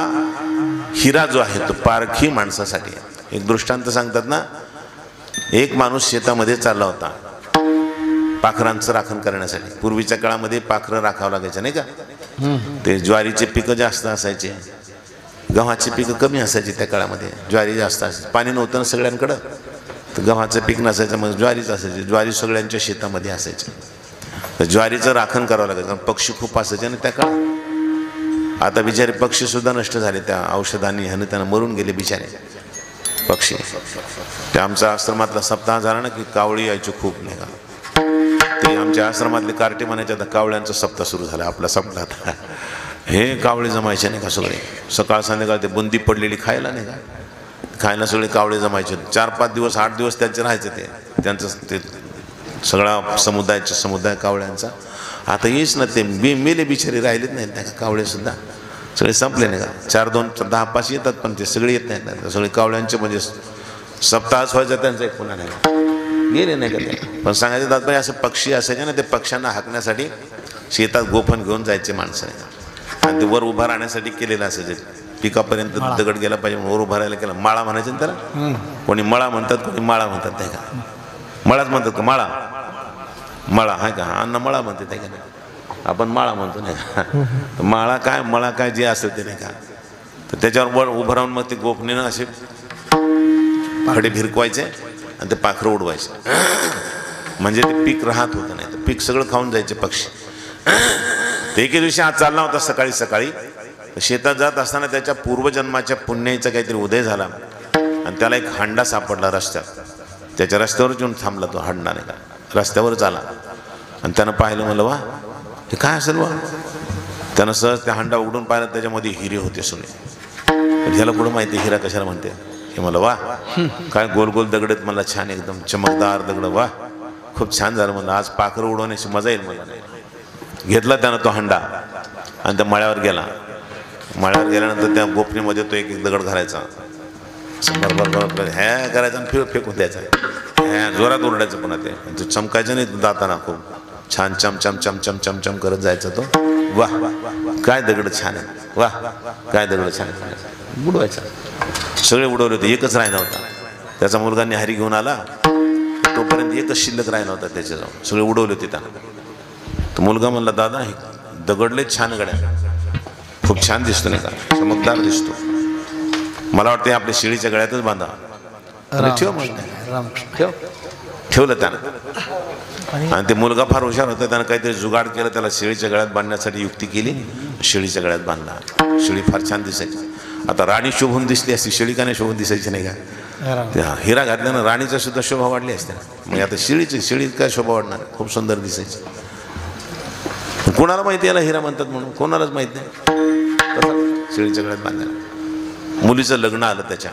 हिरा जो आहे तो पारखी माणसासाठी आहे. एक दृष्टांत सांगतात ना, एक माणूस शेतामध्ये चालला होता पाखरांचं राखण करण्यासाठी. पूर्वीच्या काळामध्ये पाखरं राखावं लागायचं नाही का? ते ज्वारीचे पिकं जास्त असायचे, गव्हाची पिकं कमी असायची त्या काळामध्ये. ज्वारी जास्त असायची, पाणी नव्हतं ना सगळ्यांकडं, तर गव्हाचं पीक नसायचं, मग ज्वारीच असायची. ज्वारी सगळ्यांच्या शेतामध्ये असायची, तर ज्वारीचं राखण करावं लागायचं. पक्षी खूप असायचे ना त्या काळात. आता बिचारे पक्षी सुद्धा नष्ट झाले त्या औषधांनी, ह्यानं त्यांना मरून गेले बिचारे पक्षी. ते आमच्या आश्रमातला सप्ताह झाला ना की कावळी यायची खूप नाही का? ते आमच्या आश्रमातले कार्टे म्हणायचे आता कावळ्यांचा सप्ताह सुरू झाला, आपला संपला आता. हे कावळे जमायचे नाही का सगळे, सकाळ संध्याकाळ ते बुंदी पडलेली खायला नाही का? खायला सगळे कावळे जमायचे. 4-5 दिवस 8 दिवस त्यांचे राहायचे. ते त्यांचं ते सगळा समुदाय कावळ्यांचा. आता येच ना, ते मेले बिचारे राहिलेत नाहीत नाही का? कावळे सुद्धा सगळे संपले नाही का? 4-2-10-5 येतात पण ते सगळे येत नाहीत. सगळे कावळ्यांचे म्हणजे सप्ताहच व्हायचं त्यांचं एक पुन्हा नाही गेले नाही का ते. पण सांगायचं तात्पर्य असं पक्षी असायचे ना, ते पक्ष्यांना हाकण्यासाठी शेतात गोफण घेऊन जायचे माणसं आणि ते वर उभा राहण्यासाठी केलेलं असायचे. पिकापर्यंत दगड गेला पाहिजे म्हणून वर उभा राहायला केला. माळा म्हणायचे ना त्याला, कोणी मळा म्हणतात, कोणी माळा म्हणतात नाही का. मळाच म्हणतात का माळा, मळा आहे का, अन्न मळा म्हणते नाही का, आपण माळा म्हणतो नाही का. माळा काय मळा काय जे असेल ते नाही का. तर त्याच्यावर वर उभं राहून मग ते गोफणीनं असे खडे भिरकवायचे आणि ते पाखरं उडवायचे, म्हणजे ते पीक राहत होतं. नाही तर पीक सगळं खाऊन जायचे पक्षी. ते एके दिवशी आज चालला होता सकाळी सकाळी, शेतात जात असताना त्याच्या पूर्वजन्माच्या पुण्याचा काहीतरी उदय झाला आणि त्याला एक हांडा सापडला रस्त्यात. त्याच्या रस्त्यावरच येऊन थांबला तो हांडा नाही का, रस्त्यावरच आला आणि त्यानं पाहिलं, म्हणलं वा हे काय असेल वा. त्यानं सहज त्या हांडा उघडून पाहिलं, त्याच्यामध्ये हिरे होते सोने. ह्याला कुठं माहिती हिरा कशाला म्हणते. हे मला वा काय गोल गोल दगड मला छान एकदम चमकदार दगड, वा खूप छान झालं म्हणलं, आज पाखरं उडवण्याची मजा येईल मला. घेतला त्यानं तो हांडा आणि त्या मळ्यावर गेला. मळ्यावर गेल्यानंतर त्या गोफणीमध्ये तो एक एक दगड घालायचा, बरोबर ह्या करायचा आणि फेकून द्यायचा. ह्या जोरात ओरडायचं पुन्हा ते चमकायचं नाही दाताना, खूप छान चम चम चम चम चम चम करत जायचा तो. वाह काय दगड छान आहे, वाह काय दगड छान आहे, बुडवायचा. सगळे उडवले होते, एकच राहिला होता. त्याचा मुलगा निहारी घेऊन आला, तोपर्यंत एकच शिल्लक राहिला होता त्याच्याजवळ. सगळे उडवले होते त्यानं. तो मुलगा म्हणला, दादा हे दगडले छान गड्या, खूप छान दिसतो नाही का, चमकदार दिसतो. मला वाटतं आपल्या शिळीच्या गळ्यातच बांधा. ठेव ठेवलं त्यानं. आणि ते मुलगा फार हुशार होता, त्यानं काहीतरी जुगाड केलं, त्याला शेळीच्या गळ्यात बांधण्यासाठी युक्ती केली, शेळीच्या गळ्यात बांधला. शेळी फार छान दिसायची. आता राणी शोभून दिसली असती, शेळी का नाही शोभून दिसायची नाही का. हिरा घातल्यानं राणीचा सुद्धा शोभा वाढली असते. मग आता शेळी काय शोभा वाढणार, खूप सुंदर दिसायची. कोणाला माहिती याला हिरा म्हणतात म्हणून, कोणालाच माहित नाही. शेळीच्या गळ्यात बांधला. मुलीचं लग्न आलं त्याच्या,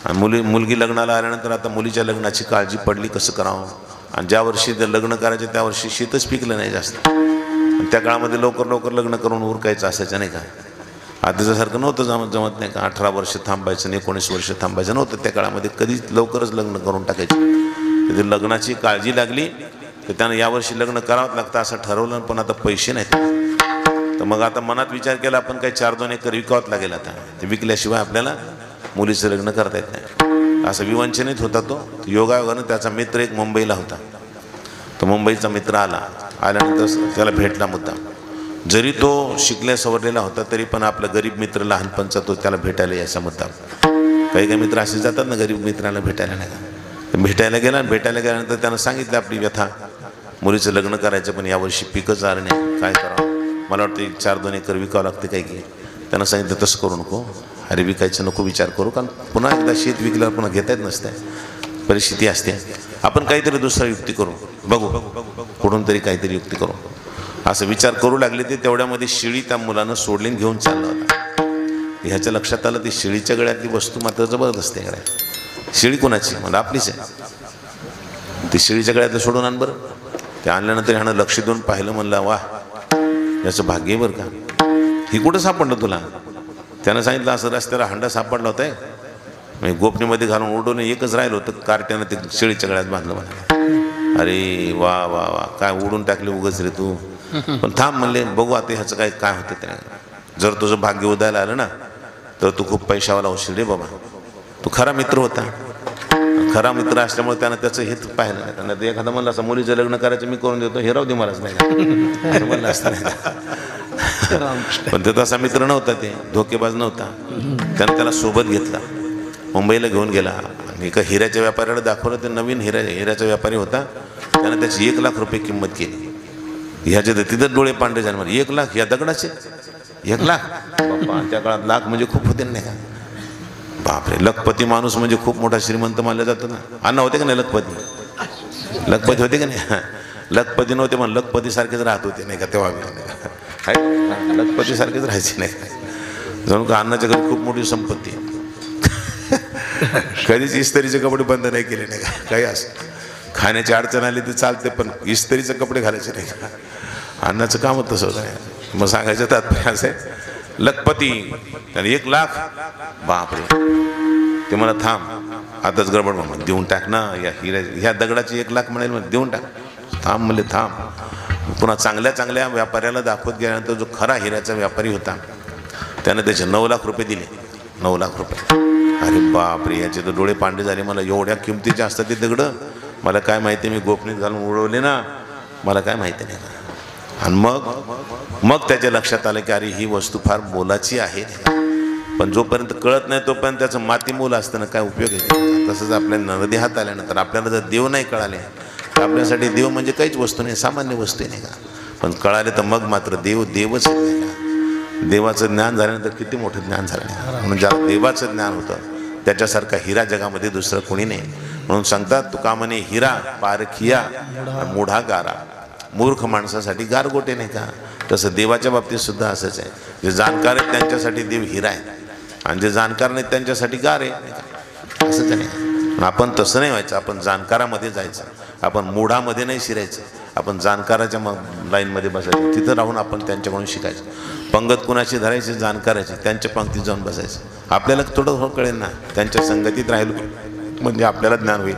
आणि मुलगी लग्नाला आल्यानंतर आता मुलीच्या लग्नाची काळजी पडली, कसं करावं. आणि ज्या वर्षी लग्न करायचे त्या वर्षी शेतच पिकलं नाही जास्त. आणि त्या काळामध्ये लवकर लवकर लग्न करून उरकायचं असायचं नाही का. आधीच्यासारखं नव्हतं जमत नाही का. 18 वर्ष थांबायचं, 19 वर्ष थांबायचं नव्हतं त्या काळामध्ये. कधीच लवकरच लग्न करून टाकायचं. तिथे लग्नाची काळजी लागली तर त्यानं यावर्षी लग्न करावंच लागतं असं ठरवलं. पण आता पैसे नाहीत, तर मग आता मनात विचार केला, आपण काही 4-2 एकर विकावत लागेल. आता ते विकल्याशिवाय आपल्याला मुलीचं लग्न करता येत नाही. असं विवंचनित होता तो. योगायोगानं त्याचा मित्र एक मुंबईला होता. तो मुंबईचा मित्र आल्यानंतर त्याला भेटला मुद्दा. जरी तो शिकल्या सवरलेला होता तरी पण आपला गरीब मित्र लहानपणचा तो त्याला भेटायला यायचा मुद्दा. काही काही मित्र असे जातात ना गरीब मित्राला भेटायला नाही का. भेटायला गेला, भेटायला गेल्यानंतर त्यानं सांगितलं आपली व्यथा, मुलीचं लग्न करायचं पण यावर्षी पिकच आलं नाही, काय करावं. मला वाटतं 4-2 एकर विकावं लागते काय की. त्यानं सांगितलं तसं करू नको, अरे विकायचं नको, विचार करू, कारण पुन्हा एकदा शेत विकल्यावर पुन्हा घेता येत नसते, परिस्थिती असते. आपण काहीतरी दुसरा युक्ती करू, बघू कुठून तरी काहीतरी युक्ती करू असं विचार करू लागले. ते तेवढ्यामध्ये शिळी त्या मुलानं सोडली घेऊन चालला होता. ह्याच्या लक्षात आलं ती शिळीच्या गळ्यातली वस्तू मात्र जबरदस्त आहे. गळ्यात शिळी कोणाची, मला आपलीच आहे. ती शिळीच्या गळ्यातलं सोडून आण बरं. ते आणल्यानंतर ह्यानं लक्ष देऊन पाहिलं, म्हणलं वा याचं भाग्य आहे बरं का, ही कुठं सापडलं तुला. त्यानं सांगितलं असं रस्त्याला हांडा सापडला होता, म्हणजे गोपनीमध्ये घालून उडवून एकच राहिलं होतं, कार्ट्यानं ते शेळीच्या गळ्यात बांधलं मला. अरे वा वा वा काय उडून टाकले उगाच रे तू. पण थांब म्हणले, बघू आता ह्याचं काय होतं त्याने. जर तुझं भाग्य उदायला आलं ना तर तू खूप पैशावाला होशील रे बाबा. तू खरा मित्र होता. खरा मित्र असल्यामुळे त्यानं त्याचं हेच पाहिलं नाही. त्यांना ते एखादा म्हणलं असं मुलीचं लग्न करायचं मी करून देतो, हे राहू दे मलाच नाही का म्हणलं असतं नाही का. पण ते तसा मित्र नव्हता, ते धोकेबाज नव्हता. त्यानं त्याला सोबत घेतला, मुंबईला घेऊन गेला. आणि एका हिऱ्याच्या व्यापाऱ्याला दाखवलं. ते नवीन हिऱ्याचा व्यापारी होता. त्यानं त्याची 1 लाख रुपये किंमत केली. ह्याचे तर तिथं डोळे पांढरे झाले. 1 लाख या दगडाचे 1 लाख बाप्पा. त्या काळात लाख म्हणजे खूप होते नाही का. बापरे, लखपती माणूस म्हणजे खूप मोठा श्रीमंत मानला जातो ना. अण्णा होते का नाही लखपती, लखपती होते का नाही. लखपती नव्हते पण लखपती सारखेच राहत होते नाही का तेव्हा. लखपती सारखेच राहायचे नाही का. जणू का अण्णाच्या घरी खूप मोठी संपत्ती. कधीच इस्त्रीचे कपडे बंद नाही केले नाही का. काही असं खाण्याची अडचण आली तर चालते, पण इस्त्रीचे कपडे घालायचे नाही का. अण्णाचं काम तसं होतं. मग सांगायचं तात्पर्य असं आहे, लखपती त्याने 1 लाख. बापरे. ते मला थांब आताच गडबड म्हणून देऊन टाक ना, या ह्या दगडाची 1 लाख म्हणेल म्हणून देऊन टाक. थांब म्हणले थांब. पुन्हा चांगल्या चांगल्या व्यापाऱ्याला दाखवत गेल्यानंतर जो खरा हिऱ्याचा व्यापारी होता त्यानं त्याचे 9 लाख रुपये दिले. 9 लाख रुपये. अरे बापरे, याचे तर डोळे पांढरे झाले. मला एवढ्या किमतीचे असतात ते दगडं, मला काय माहिती, मी गोपनीत घालून उडवले ना, मला काय माहिती नाही. आणि मग त्याच्या लक्षात आलं की अरे ही वस्तू फार मोलाची आहे. पण जोपर्यंत कळत नाही तोपर्यंत त्याचं माती मोल असताना काय उपयोग आहे. तसंच आपल्या नदी हात आल्यानंतर आपल्याला जर देव नाही कळाले तर आपल्यासाठी देव म्हणजे काहीच वस्तू नाही, सामान्य वस्तू नाही का. पण कळाले तर मग मात्र देवच नाही का. देवाचं ज्ञान झाल्यानंतर किती मोठं ज्ञान झालं नाही. म्हणून ज्याला देवाचं ज्ञान होतं त्याच्यासारखा हिरा जगामध्ये दुसरं कोणी नाही. म्हणून सांगतात तुका म्हणे हिरा पारखिया मुढा गारा. मूर्ख माणसासाठी गारगोटे नाही का. तसं देवाच्या बाबतीत सुद्धा असंच आहे. जे जाणकार आहेत त्यांच्यासाठी देव हिरा आहे आणि जे जाणकार नाहीत त्यांच्यासाठी गार आहे. असंच नाही. आपण तसं नाही व्हायचं. आपण जाणकारामध्ये जायचं. आपण मुढामध्ये नाही शिरायचं. आपण जाणकाराच्या लाईनमध्ये बसायचं. तिथं राहून आपण त्यांच्याकडून शिकायचं. पंगत कुणाची धरायची, जाणकाराची, त्यांच्या पंक्तीत जाऊन बसायचं. आपल्याला थोडं कळेल ना, त्यांच्या संगतीत राहिलो म्हणजे आपल्याला ज्ञान होईल.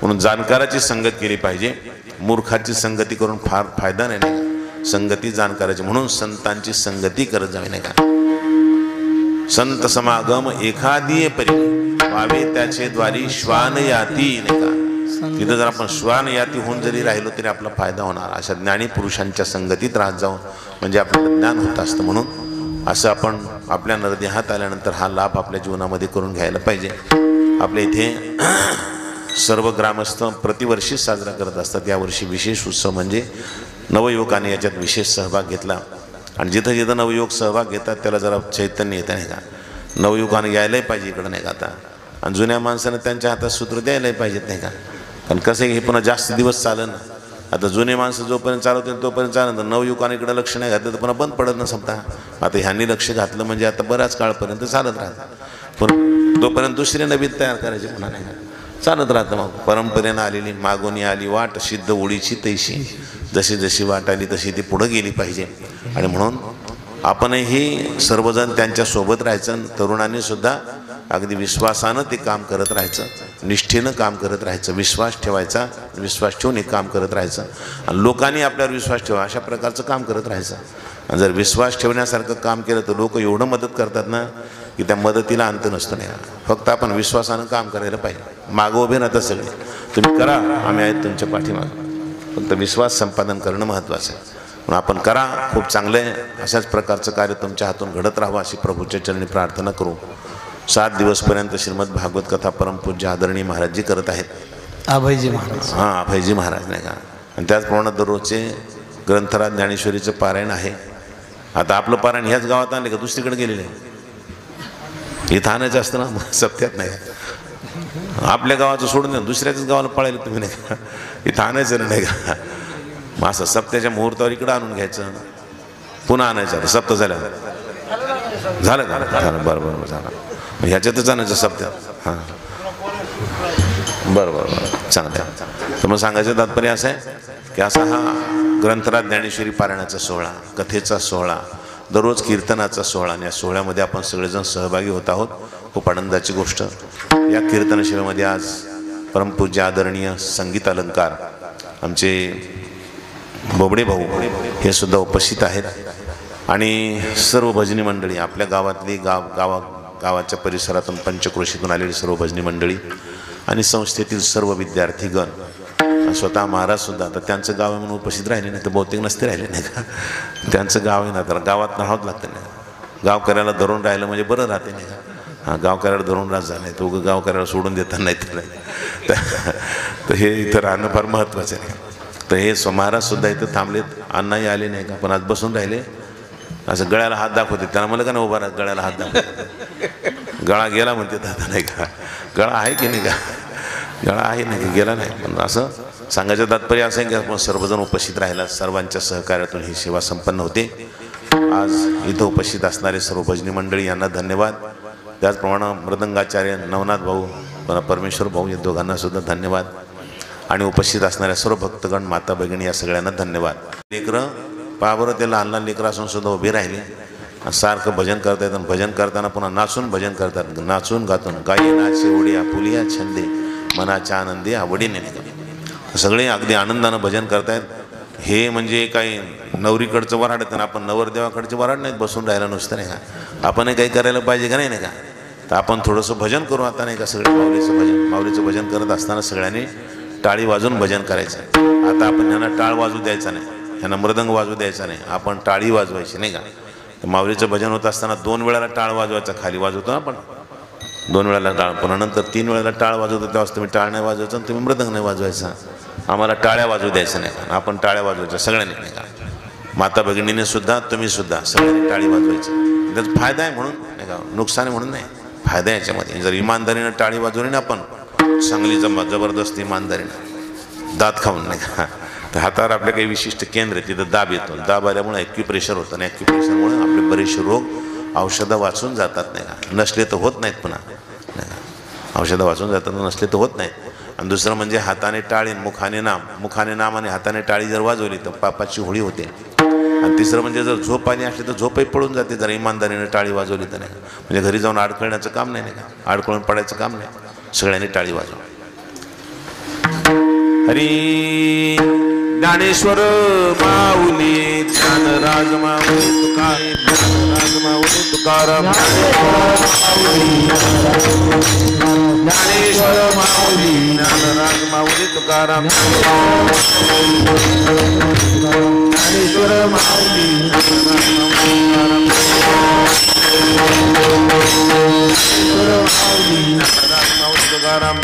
म्हणून जाणकाराची संगत केली पाहिजे. मूर्खाची संगती करून फार फायदा नाही. संगती जाणकाराची. म्हणून संतांची संगती करत जावी नाही का. संत समागम एखादी परी व्हावे त्याचे द्वारी श्वान याती नाही का. तिथं जर आपण श्वान याती होऊन जरी राहिलो तरी आपला फायदा होणार. अशा ज्ञानी पुरुषांच्या संगतीत राहत जाऊन म्हणजे आपल्याला ज्ञान होत असतं. म्हणून असं आपण आपल्या नरदी हात आल्यानंतर हा लाभ आपल्या जीवनामध्ये करून घ्यायला पाहिजे. आपल्या इथे सर्व ग्रामस्थ प्रतिवर्षी साजरा करत असतात. यावर्षी विशेष उत्सव म्हणजे नवयुवकाने याच्यात विशेष सहभाग घेतला. आणि जिथं जिथं नवयुवक सहभाग घेतात त्याला जरा चैतन्य येतं नाही का. नवयुवकानं यायलाही पाहिजे इकडं नाही का आता. आणि जुन्या माणसानं त्यांच्या हातात सूत्र द्यायलाही पाहिजेत नाही का. कारण कसं हे पुन्हा जास्त दिवस चालेल ना. आता जुने माणसं जोपर्यंत चालवतील तोपर्यंत चालत. नवयुवकाने इकडं लक्ष नाही घातलं तर पुन्हा बंद पडत ना समजा. आता ह्यांनी लक्ष घातलं म्हणजे आता बऱ्याच काळपर्यंत चालत राहतं. पण तोपर्यंत दुसरे नवीन तयार करायचे पुन्हा नाही का. चालत राहतं. मग परंपरेनं आलेली मागोनी आली वाट सिद्ध उडीची तैशी. जशी जशी वाट आली तशी ती पुढं गेली पाहिजे. आणि म्हणून आपणही सर्वजण त्यांच्यासोबत राहायचं. तरुणांनी सुद्धा अगदी विश्वासानं ते काम करत राहायचं. निष्ठेनं काम करत राहायचं. विश्वास ठेवायचा. विश्वास ठेवून हे काम करत राहायचं. आणि लोकांनी आपल्यावर विश्वास ठेवा अशा प्रकारचं काम करत राहायचं. आणि जर विश्वास ठेवण्यासारखं काम केलं तर लोक एवढं मदत करतात ना की त्या मदतीला अंत नसतो नाही. फक्त आपण विश्वासानं काम करायला पाहिजे. मागं उभे राहतात सगळे. तुम्ही करा, आम्ही आहेत तुमच्या पाठीमागं. फक्त विश्वास संपादन करणं महत्त्वाचं आहे. म्हणून आपण करा. खूप चांगलं आहे. अशाच प्रकारचं कार्य तुमच्या हातून घडत राहावं अशी प्रभूच्या चरणी प्रार्थना करू. 7 दिवसपर्यंत श्रीमद भागवत कथा परमपूज्य आदरणीय महाराजजी करत आहेत. अभयजी महाराज. हां, अभयजी महाराज नाही का. आणि त्याचप्रमाणे दररोजचे ग्रंथराज ज्ञानेश्वरीचं पारायण आहे. आता आपलं पारायण ह्याच गावात आणले का दुसरीकडे गेलेले आहे. इथं आणायचं असतं ना सप्त्यात नाही. आपल्या गावाचं सोडून द्या दुसऱ्याच गावाला पळायला तुम्ही नाही का. इथं आणायचं नाही का. मग असं सप्त्याच्या मुहूर्तावर इकडं आणून घ्यायचं पुन्हा आणायचं. सप्त झालं झालं बरं झालं. मग ह्याच्यातच आणायचं सप्त्यात. हां बरं चांगलं आहे. तर मग सांगायचं तात्पर्य असं आहे की असा हा ग्रंथराज ज्ञानेश्वरी पारायणाचा सोहळा, कथेचा सोहळा, दररोज कीर्तनाचा सोहळा. आणि या सोहळ्यामध्ये आपण सगळेजण सहभागी होत आहोत. खूप आनंदाची गोष्ट. या कीर्तन सेवेमध्ये आज परमपूज्य आदरणीय संगीत अलंकार आमचे बोबडे भाऊ हे सुद्धा उपस्थित आहेत. आणि सर्व भजनी मंडळी आपल्या गावातली गावाच्या परिसरातून पंचक्रोशीतून आलेली सर्व भजनी मंडळी आणि संस्थेतील सर्व विद्यार्थीगण, स्वतः महाराजसुद्धा. तर त्यांचं गाव आहे म्हणून उपस्थित राहिले नाही तर बहुतेक नसते राहिले नाही का. त्यांचं गाव आहे ना तर गावात राहावंच लागतं नाही. गावकऱ्याला धरून राहिलं म्हणजे बरं राहते नाही का. हां, गावकऱ्याला धरून राहत जा नाही तो गावकऱ्याला सोडून देता नाही तर हे इथं राहणं फार महत्त्वाचं आहे. तर हे महाराजसुद्धा इथं थांबलेत. अण्णाही आले नाही का पण आज बसून राहिले. असं गळ्याला हात दाखवते. त्यांना मला का ना उभा राहत गळ्याला हात दाखवते. गळा गेला म्हणते आता नाही का. गळा आहे की नाही का. गळा आहे नाही गेला नाही. पण असं सांगायचं तात्पर्य असं आहे की आपण सर्वजण उपस्थित राहिला. सर्वांच्या सहकार्यातून ही सेवा संपन्न होते. आज इथं उपस्थित असणारे सर्व भजनी मंडळी यांना धन्यवाद. त्याचप्रमाणे मृदंगाचार्य नवनाथ भाऊ, परमेश्वर भाऊ या दोघांना सुद्धा धन्यवाद. आणि उपस्थित असणाऱ्या सर्व भक्तगण, माता भगिनी या सगळ्यांना धन्यवाद. लेकरं पहा बरं, ते लहान लहान लेकरं असून सुद्धा उभे राहिले. सारखं भजन करता येतं. भजन करताना पुन्हा नाचून भजन करतात. नाचून गातून गाई नाचे ओढिया पुलिया छंदे मनाच्या आनंदी आवडीने. सगळे अगदी आनंदानं भजन करतायत. हे म्हणजे काही नवरीकडचं वराड आहे, आपण नवरदेवाकडचे वराड नाहीत बसून राहायला नुसतं नाही का. आपणही काही करायला पाहिजे का नाही का. तर आपण थोडंसं भजन करू आता नाही का. सगळे माऊलीचं भजन करत असताना सगळ्यांनी टाळी वाजून भजन करायचं. आता आपण ह्यांना टाळ वाजू द्यायचा नाही, ह्यांना मृदंग वाजू द्यायचा नाही, आपण टाळी वाजवायची नाही का. माऊलीचं भजन होत असताना 2 वेळेला टाळ वाजवायचा. खाली वाजवतो ना आपण 2 वेळेला टाळ, पुन्हा नंतर 3 वेळेला टाळ वाजवतो. तेव्हा तुम्ही टाळ नाही वाजवायचं आणि तुम्ही मृदंग नाही वाजवायचा. आम्हाला टाळ्या वाजवू द्यायचं नाही, आपण टाळ्या वाजवायच्या सगळ्यांनी नाही का. माता भगिनीने सुद्धा तुम्ही सुद्धा सगळ्यांनी टाळी वाजवायची. त्याचा फायदा आहे म्हणून नाही का, नुकसान आहे म्हणून नाही, फायदा आहे याच्यामध्ये. जर इमानदारीनं टाळी वाजवली ना आपण चांगली जबरदस्त इमानदारीनं दात खाऊन नाही का, तर हातावर आपले काही विशिष्ट केंद्र आहे, तिथं दाब येतो. दाब आल्यामुळे ॲक्युप्रेशर होतं आणि ॲक्युप्रेशरमुळे आपले बरेचसे रोग औषधं वाचून जातात नाही का. नसले तर होत नाहीत पुन्हा नाही का. औषधं वाचून जातात, नसले तर होत नाहीत. आणि दुसरं म्हणजे हाताने टाळी मुखाने नाम आणि हाताने टाळी जर वाजवली तर पापाची होळी होते. आणि तिसरं म्हणजे जर झोप आली असली तर झोपही पळून जाते जर इमानदारीने टाळी वाजवली तर नाही. म्हणजे घरी जाऊन अडकळण्याचं काम नाही का, अडकळून पडायचं काम नाही. सगळ्यांनी टाळी वाजव. हरी ज्ञानेश्वर माऊली ज्ञानराज माऊली तुकाराम ज्ञानेश्वर माऊली ज्ञानराज माऊली तुकाराम ज्ञानेश्वर माऊली ज्ञानराज माऊली तुकाराम